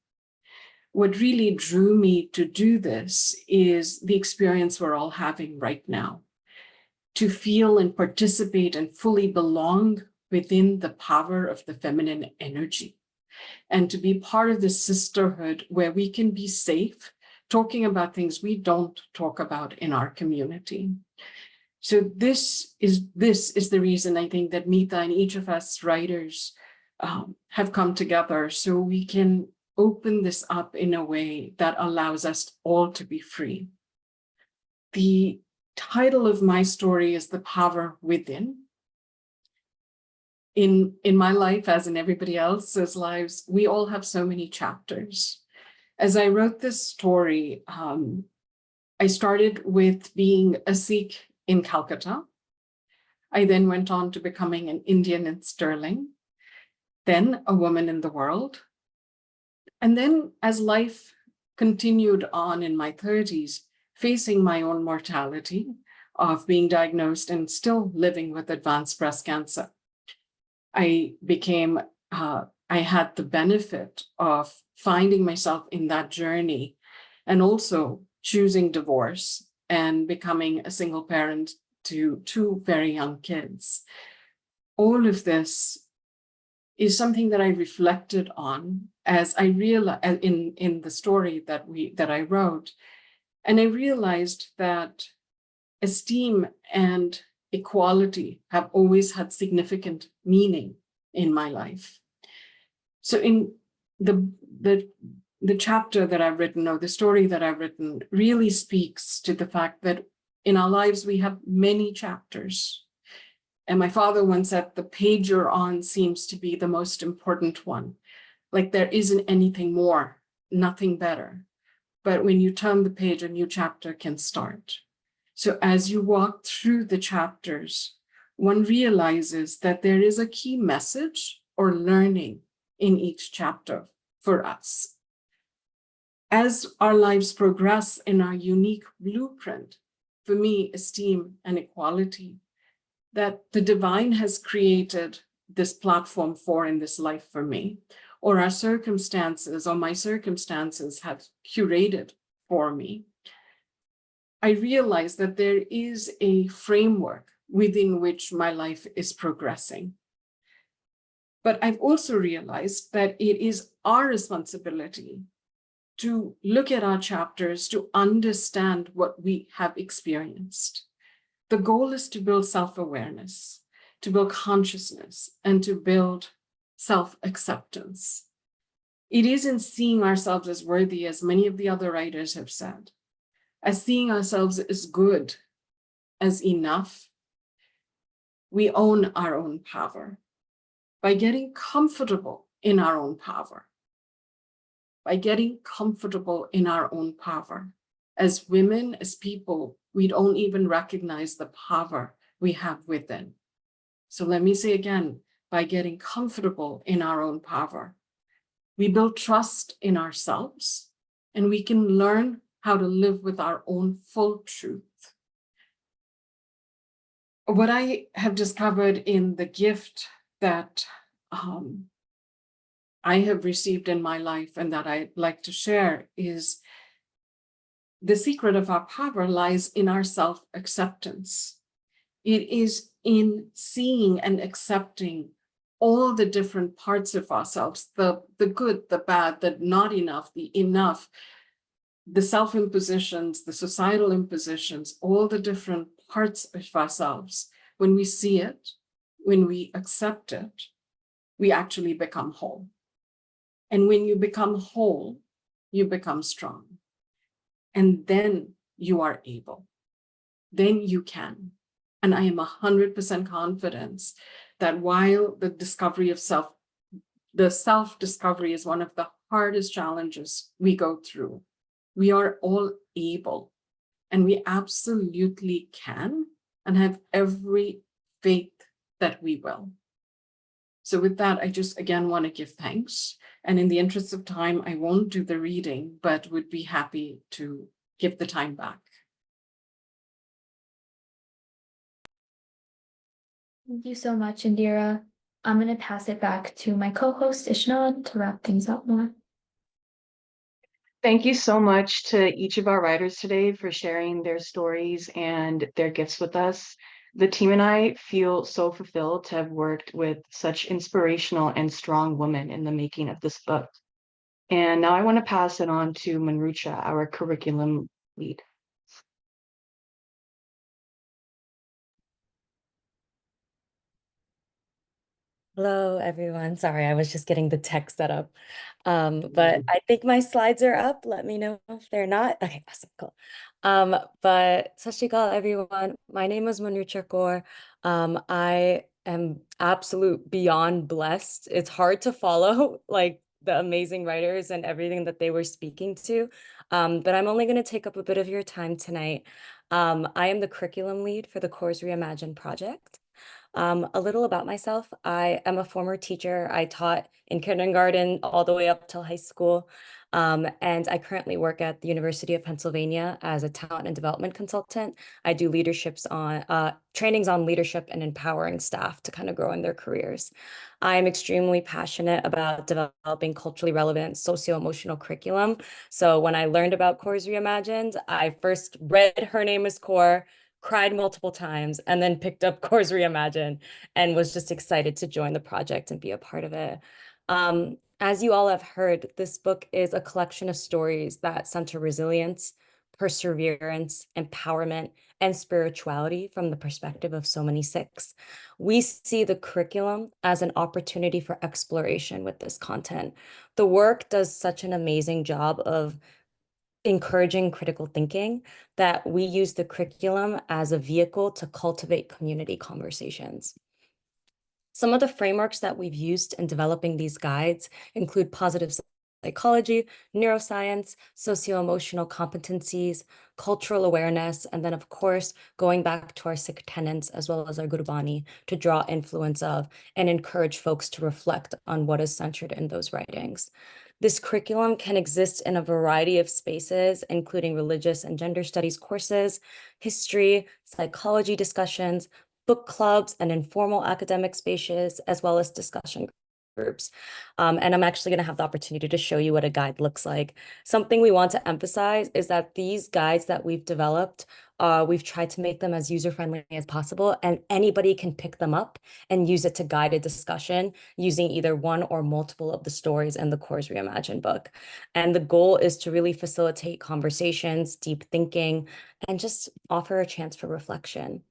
What really drew me to do this is the experience we're all having right now, to feel and participate and fully belong within the power of the feminine energy, and to be part of this sisterhood where we can be safe talking about things we don't talk about in our community. So this is the reason I think that Meeta and each of us writers have come together, so we can open this up in a way that allows us all to be free. The title of my story is The Power Within. In my life, as in everybody else's lives, we all have so many chapters. As I wrote this story, I started with being a Sikh in Calcutta. I then went on to becoming an Indian in Sterling, then a woman in the world. And then as life continued on in my 30s, facing my own mortality of being diagnosed and still living with advanced breast cancer, I had the benefit of finding myself in that journey and also choosing divorce and becoming a single parent to 2 very young kids. All of this is something that I reflected on as I realized in the story that I wrote. And I realized that esteem and equality have always had significant meaning in my life. So in the chapter that I've written, or the story that I've written, really speaks to the fact that in our lives we have many chapters. And my father once said, the page you're on seems to be the most important one. Like there isn't anything more, nothing better. But when you turn the page, a new chapter can start. So as you walk through the chapters, one realizes that there is a key message or learning in each chapter for us. As our lives progress in our unique blueprint, for me, esteem and equality, that the divine has created this platform for in this life for me, or our circumstances or my circumstances have curated for me, I realize that there is a framework within which my life is progressing. But I've also realized that it is our responsibility to look at our chapters, to understand what we have experienced. The goal is to build self-awareness, to build consciousness, and to build self-acceptance. It isn't seeing ourselves as worthy, as many of the other writers have said, as seeing ourselves as good, as enough. We own our own power. By getting comfortable in our own power, as women, as people, we don't even recognize the power we have within. So let me say again, by getting comfortable in our own power, we build trust in ourselves, and we can learn how to live with our own full truth. What I have discovered in the gift that I have received in my life and that I'd like to share is the secret of our power lies in our self-acceptance. It is in seeing and accepting all the different parts of ourselves, the good, the bad, the not enough, the enough, the self-impositions, the societal impositions, all the different parts of ourselves. When we see it, when we accept it, we actually become whole. And when you become whole, you become strong. And then you are able. Then you can. And I am 100% confident that while the discovery of the self-discovery is one of the hardest challenges we go through, we are all able, and we absolutely can, and have every faith that we will. So with that, I just again want to give thanks. And in the interest of time, I won't do the reading, but would be happy to give the time back. Thank you so much, Indira. I'm going to pass it back to my co-host Ishnan to wrap things up more. Thank you so much to each of our writers today for sharing their stories and their gifts with us. The team and I feel so fulfilled to have worked with such inspirational and strong women in the making of this book. And now I want to pass it on to Manrucha, our curriculum lead. Hello, everyone. Sorry, I was just getting the text set up. But I think my slides are up. Let me know if they're not. Okay, awesome, cool. But Sat Shri Akal, everyone. My name is Manrucha Kaur. I am absolute beyond blessed. It's hard to follow like the amazing writers and everything that they were speaking to. But I'm only going to take up a bit of your time tonight. I am the curriculum lead for the Kaurs Reimagine project. A little about myself. I am a former teacher. I taught in kindergarten all the way up till high school. And I currently work at the University of Pennsylvania as a talent and development consultant. I do trainings on leadership and empowering staff to kind of grow in their careers. I'm extremely passionate about developing culturally relevant socio-emotional curriculum. So when I learned about Kaurs Reimagined, I first read Her Name is Kaur, cried multiple times, and then picked up Kaurs Reimagine and was just excited to join the project and be a part of it. As you all have heard, this book is a collection of stories that center resilience, perseverance, empowerment, and spirituality from the perspective of so many Sikhs. We see the curriculum as an opportunity for exploration with this content. The work does such an amazing job of encouraging critical thinking that we use the curriculum as a vehicle to cultivate community conversations. Some of the frameworks that we've used in developing these guides include positive psychology, neuroscience, socio-emotional competencies, cultural awareness, and then, of course, going back to our Sikh tenets as well as our Gurbani to draw influence of and encourage folks to reflect on what is centered in those writings. This curriculum can exist in a variety of spaces, including religious and gender studies courses, history, psychology discussions, book clubs, and informal academic spaces, as well as discussion groups. And I'm actually going to have the opportunity to show you what a guide looks like. Something we want to emphasize is that these guides that we've developed, we've tried to make them as user-friendly as possible, and anybody can pick them up and use it to guide a discussion using either one or multiple of the stories in the Kaurs Reimagine book. And the goal is to really facilitate conversations, deep thinking, and just offer a chance for reflection.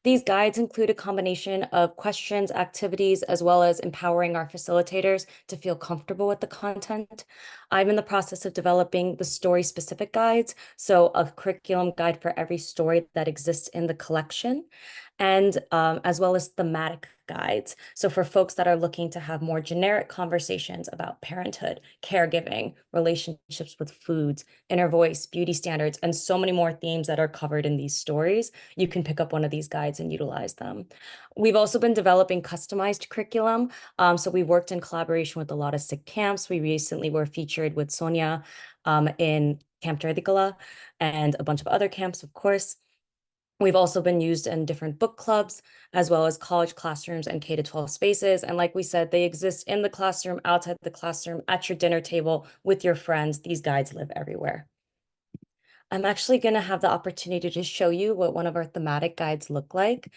These guides include a combination of questions, activities, as well as empowering our facilitators to feel comfortable with the content. I'm in the process of developing the story-specific guides, so a curriculum guide for every story that exists in the collection, and as well as thematic guides. So for folks that are looking to have more generic conversations about parenthood, caregiving, relationships with foods, inner voice, beauty standards, and so many more themes that are covered in these stories, you can pick up one of these guides and utilize them. We've also been developing customized curriculum. So we worked in collaboration with a lot of Sikh camps. We recently were featured with Sonia in Camp Tardikala and a bunch of other camps, of course. We've also been used in different book clubs, as well as college classrooms and K-12 spaces. And like we said, they exist in the classroom, outside the classroom, at your dinner table, with your friends. These guides live everywhere. I'm actually going to have the opportunity to show you what one of our thematic guides look like.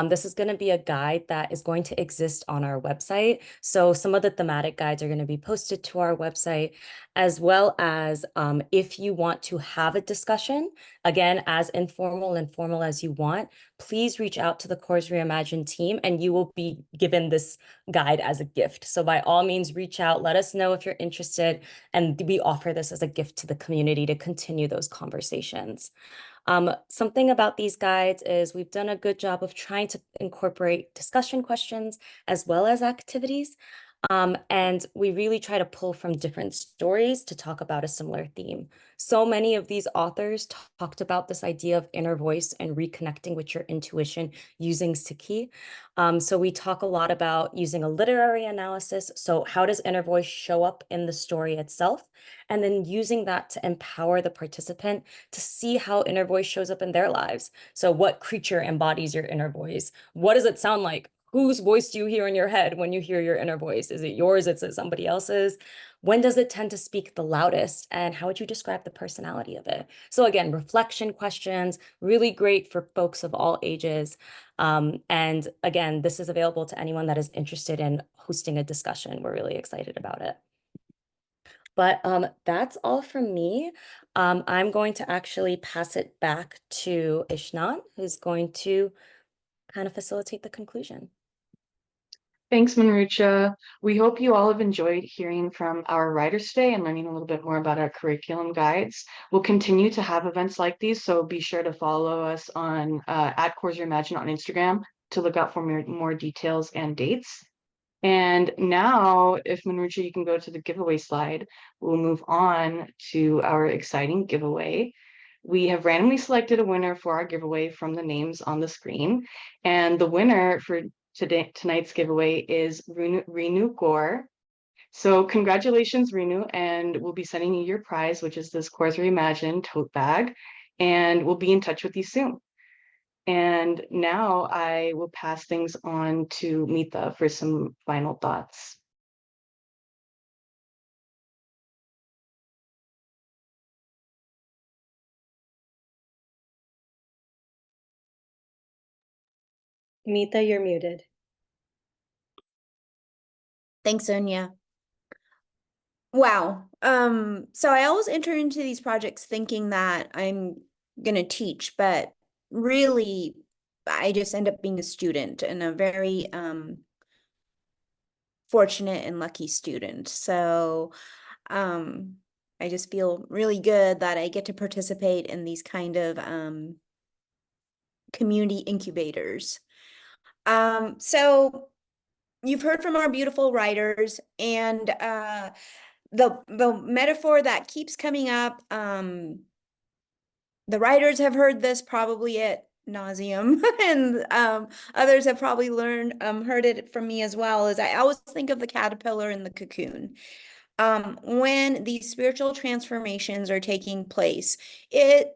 This is going to be a guide that is going to exist on our website. So some of the thematic guides are going to be posted to our website, as well as if you want to have a discussion, again, as informal and formal as you want, please reach out to the Kaurs Reimagine team and you will be given this guide as a gift. So by all means, reach out, let us know if you're interested, and we offer this as a gift to the community to continue those conversations. Something about these guides is we've done a good job of trying to incorporate discussion questions as well as activities. And we really try to pull from different stories to talk about a similar theme. So many of these authors talked about this idea of inner voice and reconnecting with your intuition using Sikhi. So we talk a lot about using a literary analysis. So how does inner voice show up in the story itself? And then using that to empower the participant to see how inner voice shows up in their lives. So what creature embodies your inner voice? What does it sound like? Whose voice do you hear in your head when you hear your inner voice? Is it yours? Is it somebody else's? When does it tend to speak the loudest? And how would you describe the personality of it? So again, reflection questions, really great for folks of all ages. And again, this is available to anyone that is interested in hosting a discussion. We're really excited about it. But that's all from me. I'm going to actually pass it back to Ishnan, who's going to kind of facilitate the conclusion. Thanks, Manrucha. We hope you all have enjoyed hearing from our writers today and learning a little bit more about our curriculum guides. We'll continue to have events like these, so be sure to follow us on at Kaurs Reimagine on Instagram to look out for more details and dates. And now, if Manrucha, you can go to the giveaway slide, we'll move on to our exciting giveaway. We have randomly selected a winner for our giveaway from the names on the screen. And the winner for tonight's giveaway is Renu Gore. So congratulations, Renu, and we'll be sending you your prize, which is this Kaurs Reimagine tote bag, and we'll be in touch with you soon. And now I will pass things on to Mita for some final thoughts. Mita, you're muted. Thanks, Sonia. Wow. So I always enter into these projects thinking that I'm gonna teach, but really I just end up being a student and a very fortunate and lucky student. So I just feel really good that I get to participate in these kind of community incubators. So you've heard from our beautiful writers, and the metaphor that keeps coming up, the writers have heard this probably at nauseum, and others have probably heard it from me as well, is I always think of the caterpillar in the cocoon. When these spiritual transformations are taking place, it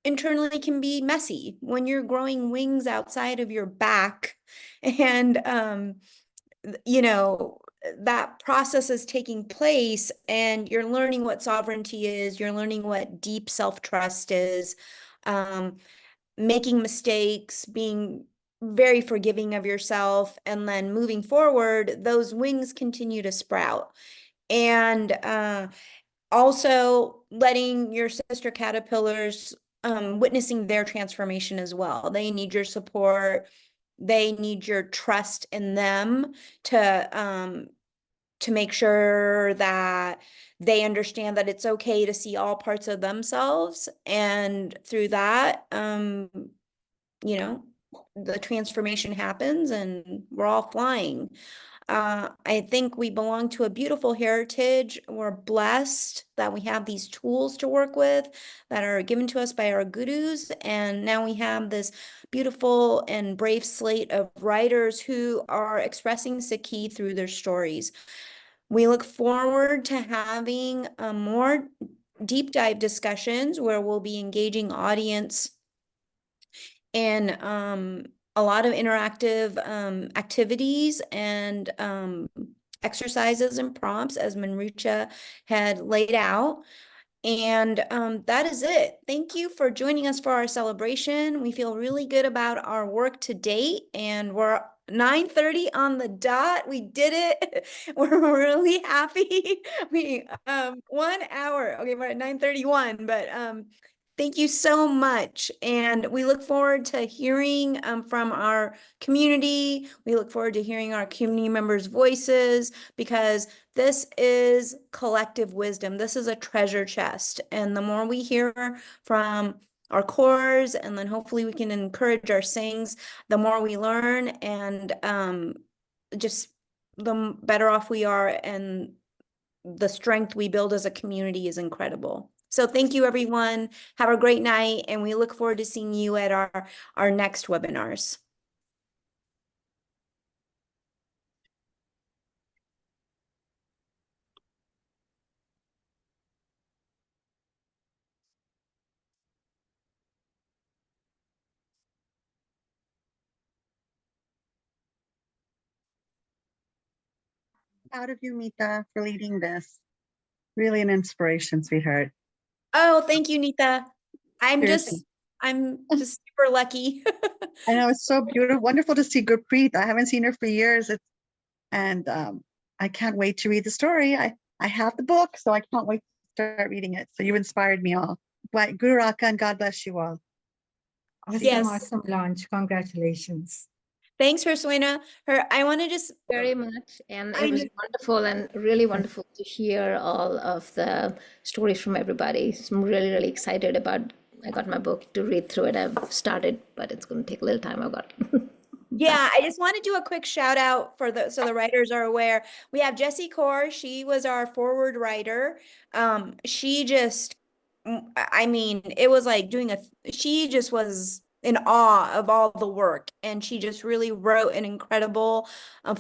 internally can be messy when you're growing wings outside of your back, and you know, that process is taking place, and you're learning what sovereignty is, you're learning what deep self-trust is, making mistakes, being very forgiving of yourself, and then moving forward, those wings continue to sprout. And also letting your sister caterpillars witnessing their transformation as well. They need your support. They need your trust in them to make sure that they understand that it's okay to see all parts of themselves. And through that, you know, the transformation happens and we're all flying. I think we belong to a beautiful heritage. We're blessed that we have these tools to work with that are given to us by our gurus. And now we have this beautiful and brave slate of writers who are expressing Sikhi through their stories. We look forward to having more deep dive discussions where we'll be engaging audience in a lot of interactive activities and exercises and prompts, as Manrucha had laid out. And that is it. Thank you for joining us for our celebration. We feel really good about our work to date, and we're 9:30 on the dot. We did it. We're really happy. We 1 hour. Okay, we're at 9:31, but thank you so much. And we look forward to hearing from our community. We look forward to hearing our community members' voices, because this is collective wisdom. This is a treasure chest. And the more we hear from our cores, and then hopefully we can encourage our sings, the more we learn and just better off we are, and the strength we build as a community is incredible. So thank you, everyone. Have a great night, and we look forward to seeing you at our next webinars. Proud of you, Mita, for leading this. Really an inspiration, sweetheart. Oh, thank you, Nita. I'm Seriously. just super lucky. I know, it's so beautiful, wonderful to see Gurpreet. I haven't seen her for years. I can't wait to read the story. I have the book, so I can't wait to start reading it. So you inspired me all. But Guru Raka, and God bless you all. Awesome, Yes. awesome launch. Congratulations. Thanks, Suena. I want to just very much, and I it was know. wonderful and really wonderful to hear all of the stories from everybody. So I'm really, really excited about. I got my book to read through it. I've started, but it's going to take a little time. I've got. Yeah, I just want to do a quick shout out so the writers are aware. We have Jessie Kaurs. She was our forward writer. She just, I mean, it was like she just was in awe of all the work, and she just really wrote an incredible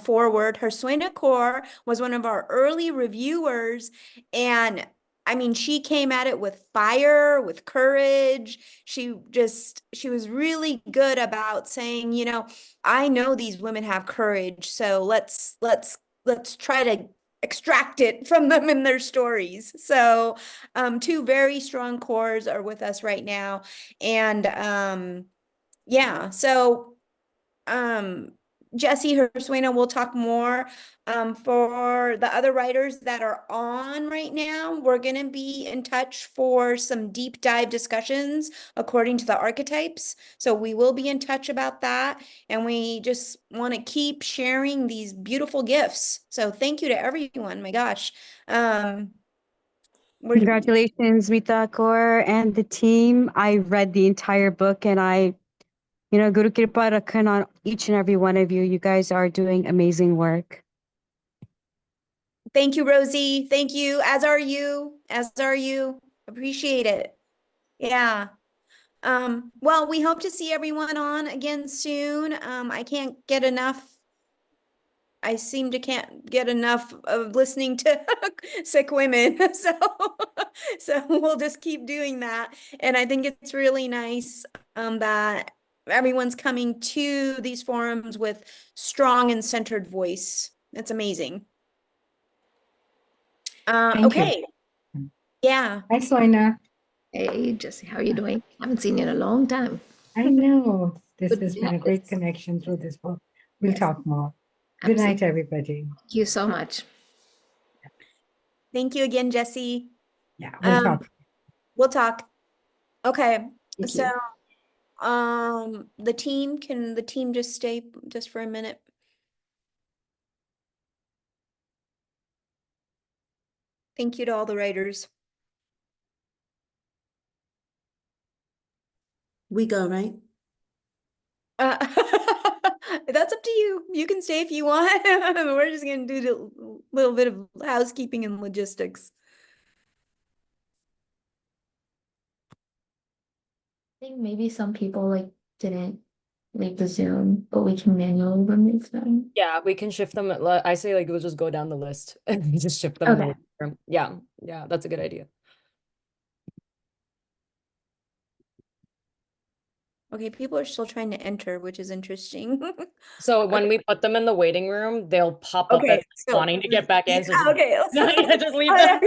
forward. Her Suena Kaur was one of our early reviewers, and I mean, she came at it with fire, with courage. She was really good about saying, I know these women have courage, so let's try to extract it from them in their stories. So, two very strong cores are with us right now, and yeah. So, Jessie Hersuena will talk more. For the other writers that are on right now, we're going to be in touch for some deep dive discussions according to the archetypes. So we will be in touch about that. And we just want to keep sharing these beautiful gifts. So thank you to everyone. My gosh. Congratulations, Mita Kaur and the team. I read the entire book, and Guru Kripa Rakhan on each and every one of you. You guys are doing amazing work. Thank you, Rosie. Thank you. As are you. As are you. Appreciate it. Yeah. Well, we hope to see everyone on again soon. I can't get enough. I seem to can't get enough of listening to Sikh women. So we'll just keep doing that. And I think it's really nice that everyone's coming to these forums with strong and centered voice. It's amazing. Okay. Yeah. Hi, Soina. Hey, Jessie, how are you doing? Haven't seen you in a long time. I know. This Good has to been a have great this. connection through this book. We'll Yes. talk more. Good night, Absolutely. everybody. Thank you so much. Thank you again, Jessie. Yeah, we'll talk. We'll talk. Okay. Thank So, you. can the team just stay just for a minute? Thank you to all the writers. We go, right? That's up to you. You can stay if you want. We're just gonna do a little bit of housekeeping and logistics. I think maybe some people didn't leave the Zoom, but we can manually remove them. Yeah, we can shift them. I say we'll just go down the list and just shift them in the Okay. room. Yeah, that's a good idea. Okay, people are still trying to enter, which is interesting. So when we put them in the waiting room, they'll pop up as wanting to get back in. So just, okay. just leave them.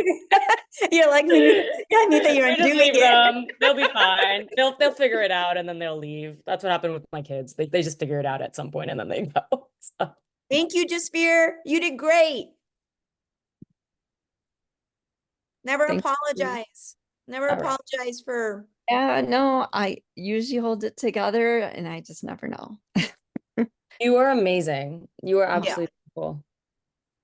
You're like, Nita, you're We just undoing leave it. them. They'll be fine. They'll figure it out and then they'll leave. That's what happened with my kids. They just figure it out at some point and then they go. So. Thank you, Jaspir. You did great. Never apologize. Never apologize for. Yeah, no, I usually hold it together and I just never know. You are amazing. You are absolutely cool.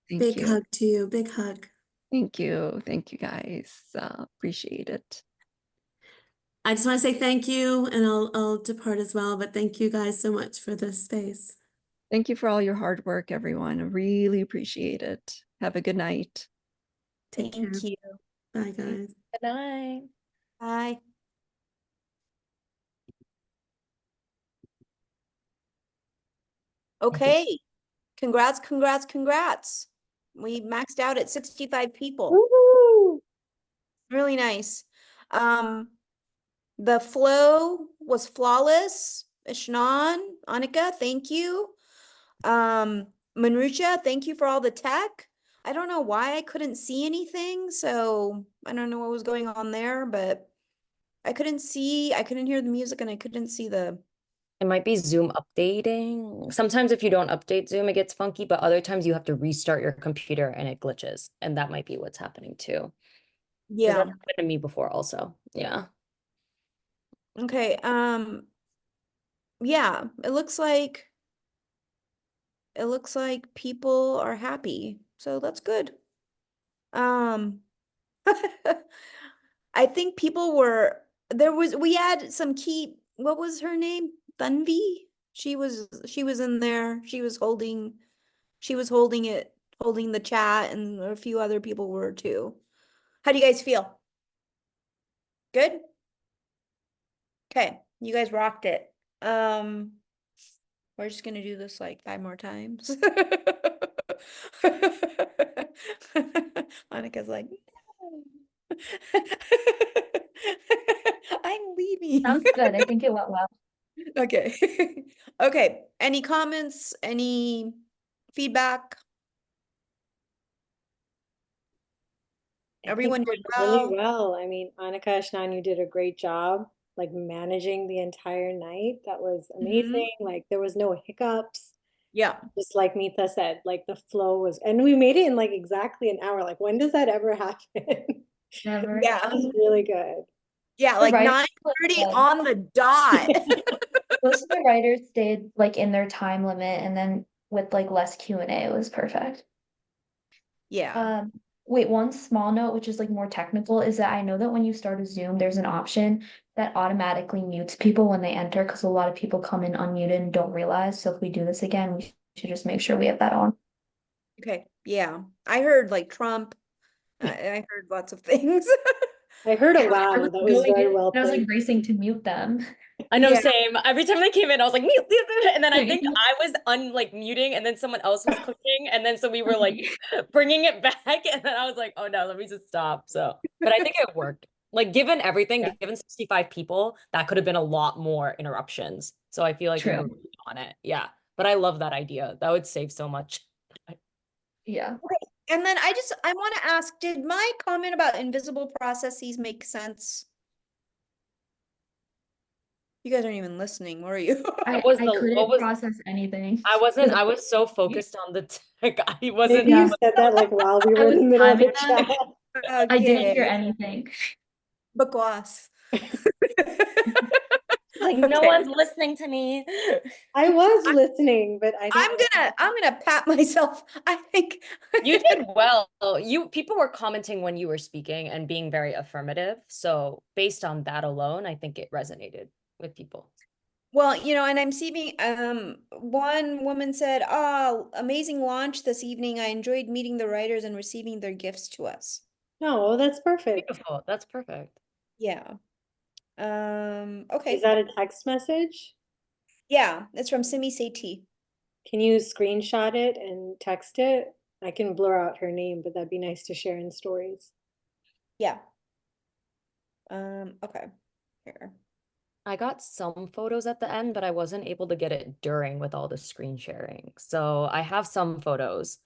Thank Big hug to you. Big hug. Thank you. Thank you guys. Appreciate it. I just want to say thank you, and I'll depart as well, but thank you guys so much for this space. Thank you for all your hard work, everyone. I really appreciate it. Have a good night. Take care. Thank you. Bye, guys. Good night. Bye. Okay. Congrats, congrats, congrats. We maxed out at 65 people. Woohoo! Really nice. The flow was flawless. Ishnan, Annika, thank you. Manrucha, thank you for all the tech. I don't know why I couldn't see anything, so I don't know what was going on there, but I couldn't hear the music and I couldn't see the. It might be Zoom updating. Sometimes if you don't update Zoom, it gets funky, but other times you have to restart your computer and it glitches. And that might be what's happening too. Because Yeah. that happened to me before also. Yeah. Okay. Yeah, it looks like people are happy. So that's good. I think we had some key, what was her name? Thunvi? She was in there. She was holding the chat, and a few other people were too. How do you guys feel? Good? Okay, you guys rocked it. We're just gonna do this like 5 more times. Monica's like, no. I'm leaving. Sounds good. I think it went well. Okay. Okay. Any comments? Any feedback? I think Everyone you did did really well. well. I mean, Annika, Ashnan, you did a great job, like managing the entire night. That was amazing. Like there was no hiccups. Yeah. Just like Meeta said, like the flow was, and we made it in like exactly an hour. Like when does that ever happen? Never. Yeah. That was really good. Yeah, The like writers 9:30 were on the dot. most of the writers stayed like in their time limit, and then with like less Q&A, it was perfect. Yeah. Wait, one small note, which is like more technical, is that I know that when you start a Zoom, there's an option that automatically mutes people when they enter, because a lot of people come in unmuted and don't realize. So if we do this again, we should just make sure we have that on. Okay. Yeah. I heard like Trump. I heard lots of things. I heard a I wow. was That was doing very it, well and I was played. like racing to mute them. I know, Yeah. same. Every time they came in, I was like, mute, mute, mute. And then I think I was muting, and then someone else was clicking. And then so we were like bringing it back. And then I was like, oh no, let me just stop. So, but I think it worked. Like, given everything, Yeah. given 65 people, that could have been a lot more interruptions. So I feel like we True. were really on it. Yeah. But I love that idea. That would save so much. Yeah. Okay. And then I want to ask, did my comment about invisible processes make sense? You guys aren't even listening, were you? I What couldn't was process anything. I was so focused on the tech. I wasn't. Maybe you said that like while we were in the middle of a timing chat. that. I didn't hear Okay. anything. Bakwas. Like, no Okay. one's listening to me. I was listening, but I I'm don't. gonna pat myself. I think You did well. People were commenting when you were speaking and being very affirmative. So based on that alone, I think it resonated with people. Well, and I'm seeing one woman said, "Oh, amazing launch this evening. I enjoyed meeting the writers and receiving their gifts to us." No, that's perfect. Beautiful. That's perfect. Yeah. Is Okay. that a text message? Yeah, it's from Simi Sethi. Can you screenshot it and text it? I can blur out her name, but that'd be nice to share in stories. Yeah. Okay. Here. I got some photos at the end, but I wasn't able to get it during with all the screen sharing. So I have some photos.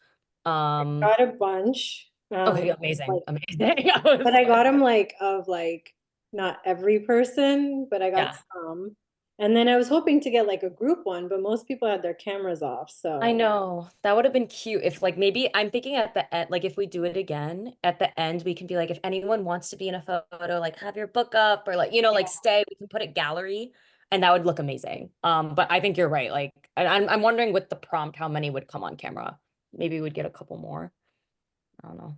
Got a bunch. Okay, amazing. Like, Amazing. but I got them like of like not every person, but I got Yeah. some. And then I was hoping to get like a group one, but most people had their cameras off. So I know that would have been cute if like maybe I'm thinking at the end, like if we do it again at the end, we can be like, if anyone wants to be in a photo, like have your book up or like, like stay, we can put it gallery and that would look amazing. But I think you're right. Like I'm wondering with the prompt, how many would come on camera? Maybe we'd get a couple more. I don't know.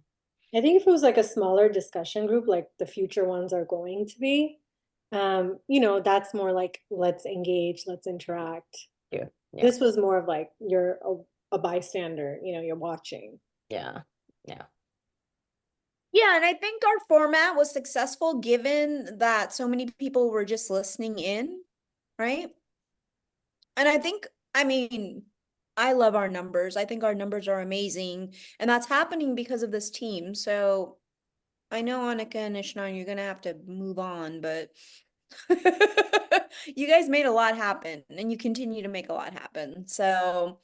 I think if it was like a smaller discussion group, like the future ones are going to be, that's more like let's engage, let's interact. Yeah. Yeah. This was more of like you're a bystander, you know, you're watching. Yeah. Yeah. Yeah, and I think our format was successful given that so many people were just listening in, right? And I mean, I love our numbers. I think our numbers are amazing, and that's happening because of this team. So I know Annika and Ishnan, you're gonna have to move on, but you guys made a lot happen, and you continue to make a lot happen. So,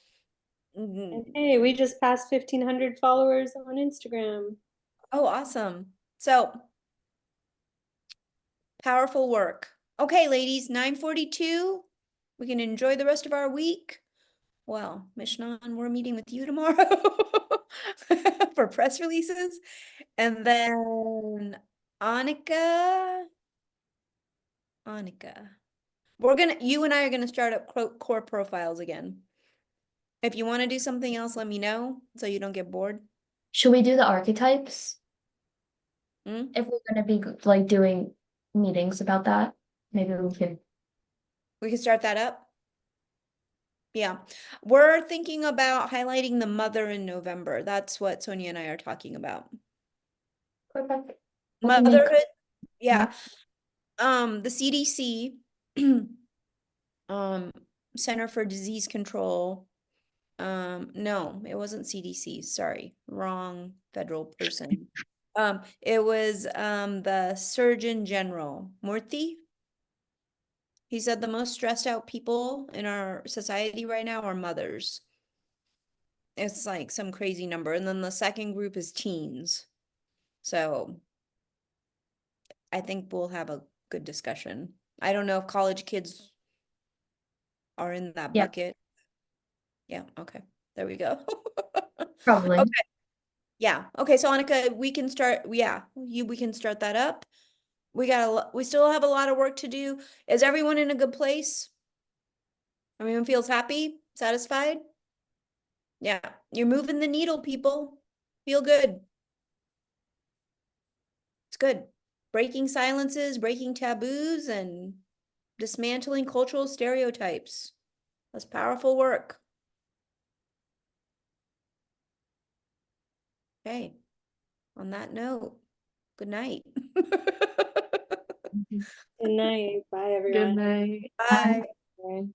And hey, we just passed 1,500 followers on Instagram. oh, awesome. So, powerful work. Okay, ladies, 9:42. We can enjoy the rest of our week. Well, Mishnan, we're meeting with you tomorrow for press releases. And then Annika, you and I are gonna start up core profiles again. If you want to do something else, let me know so you don't get bored. Should we do the archetypes? Hmm? If we're gonna be like doing meetings about that, maybe we can. We can start that up. Yeah, we're thinking about highlighting the mother in November. That's what Sonia and I are talking about. Perfect. Motherhood, yeah. The CDC, Center for Disease Control. No, it wasn't CDC. Sorry, wrong federal person. It was the Surgeon General, Murthy. He said the most stressed out people in our society right now are mothers. It's like some crazy number. And then the second group is teens. So I think we'll have a good discussion. I don't know if college kids are in that Yeah. bucket. Yeah, okay. There we go. Probably. Okay. Yeah. Okay, so Annika, we can start, yeah, we can start that up. We still have a lot of work to do. Is everyone in a good place? Everyone feels happy, satisfied? Yeah, you're moving the needle, people. Feel good. It's good. Breaking silences, breaking taboos, and dismantling cultural stereotypes. That's powerful work. Okay. On that note, good night. Good night. Bye, everyone. Good night. Bye. Bye.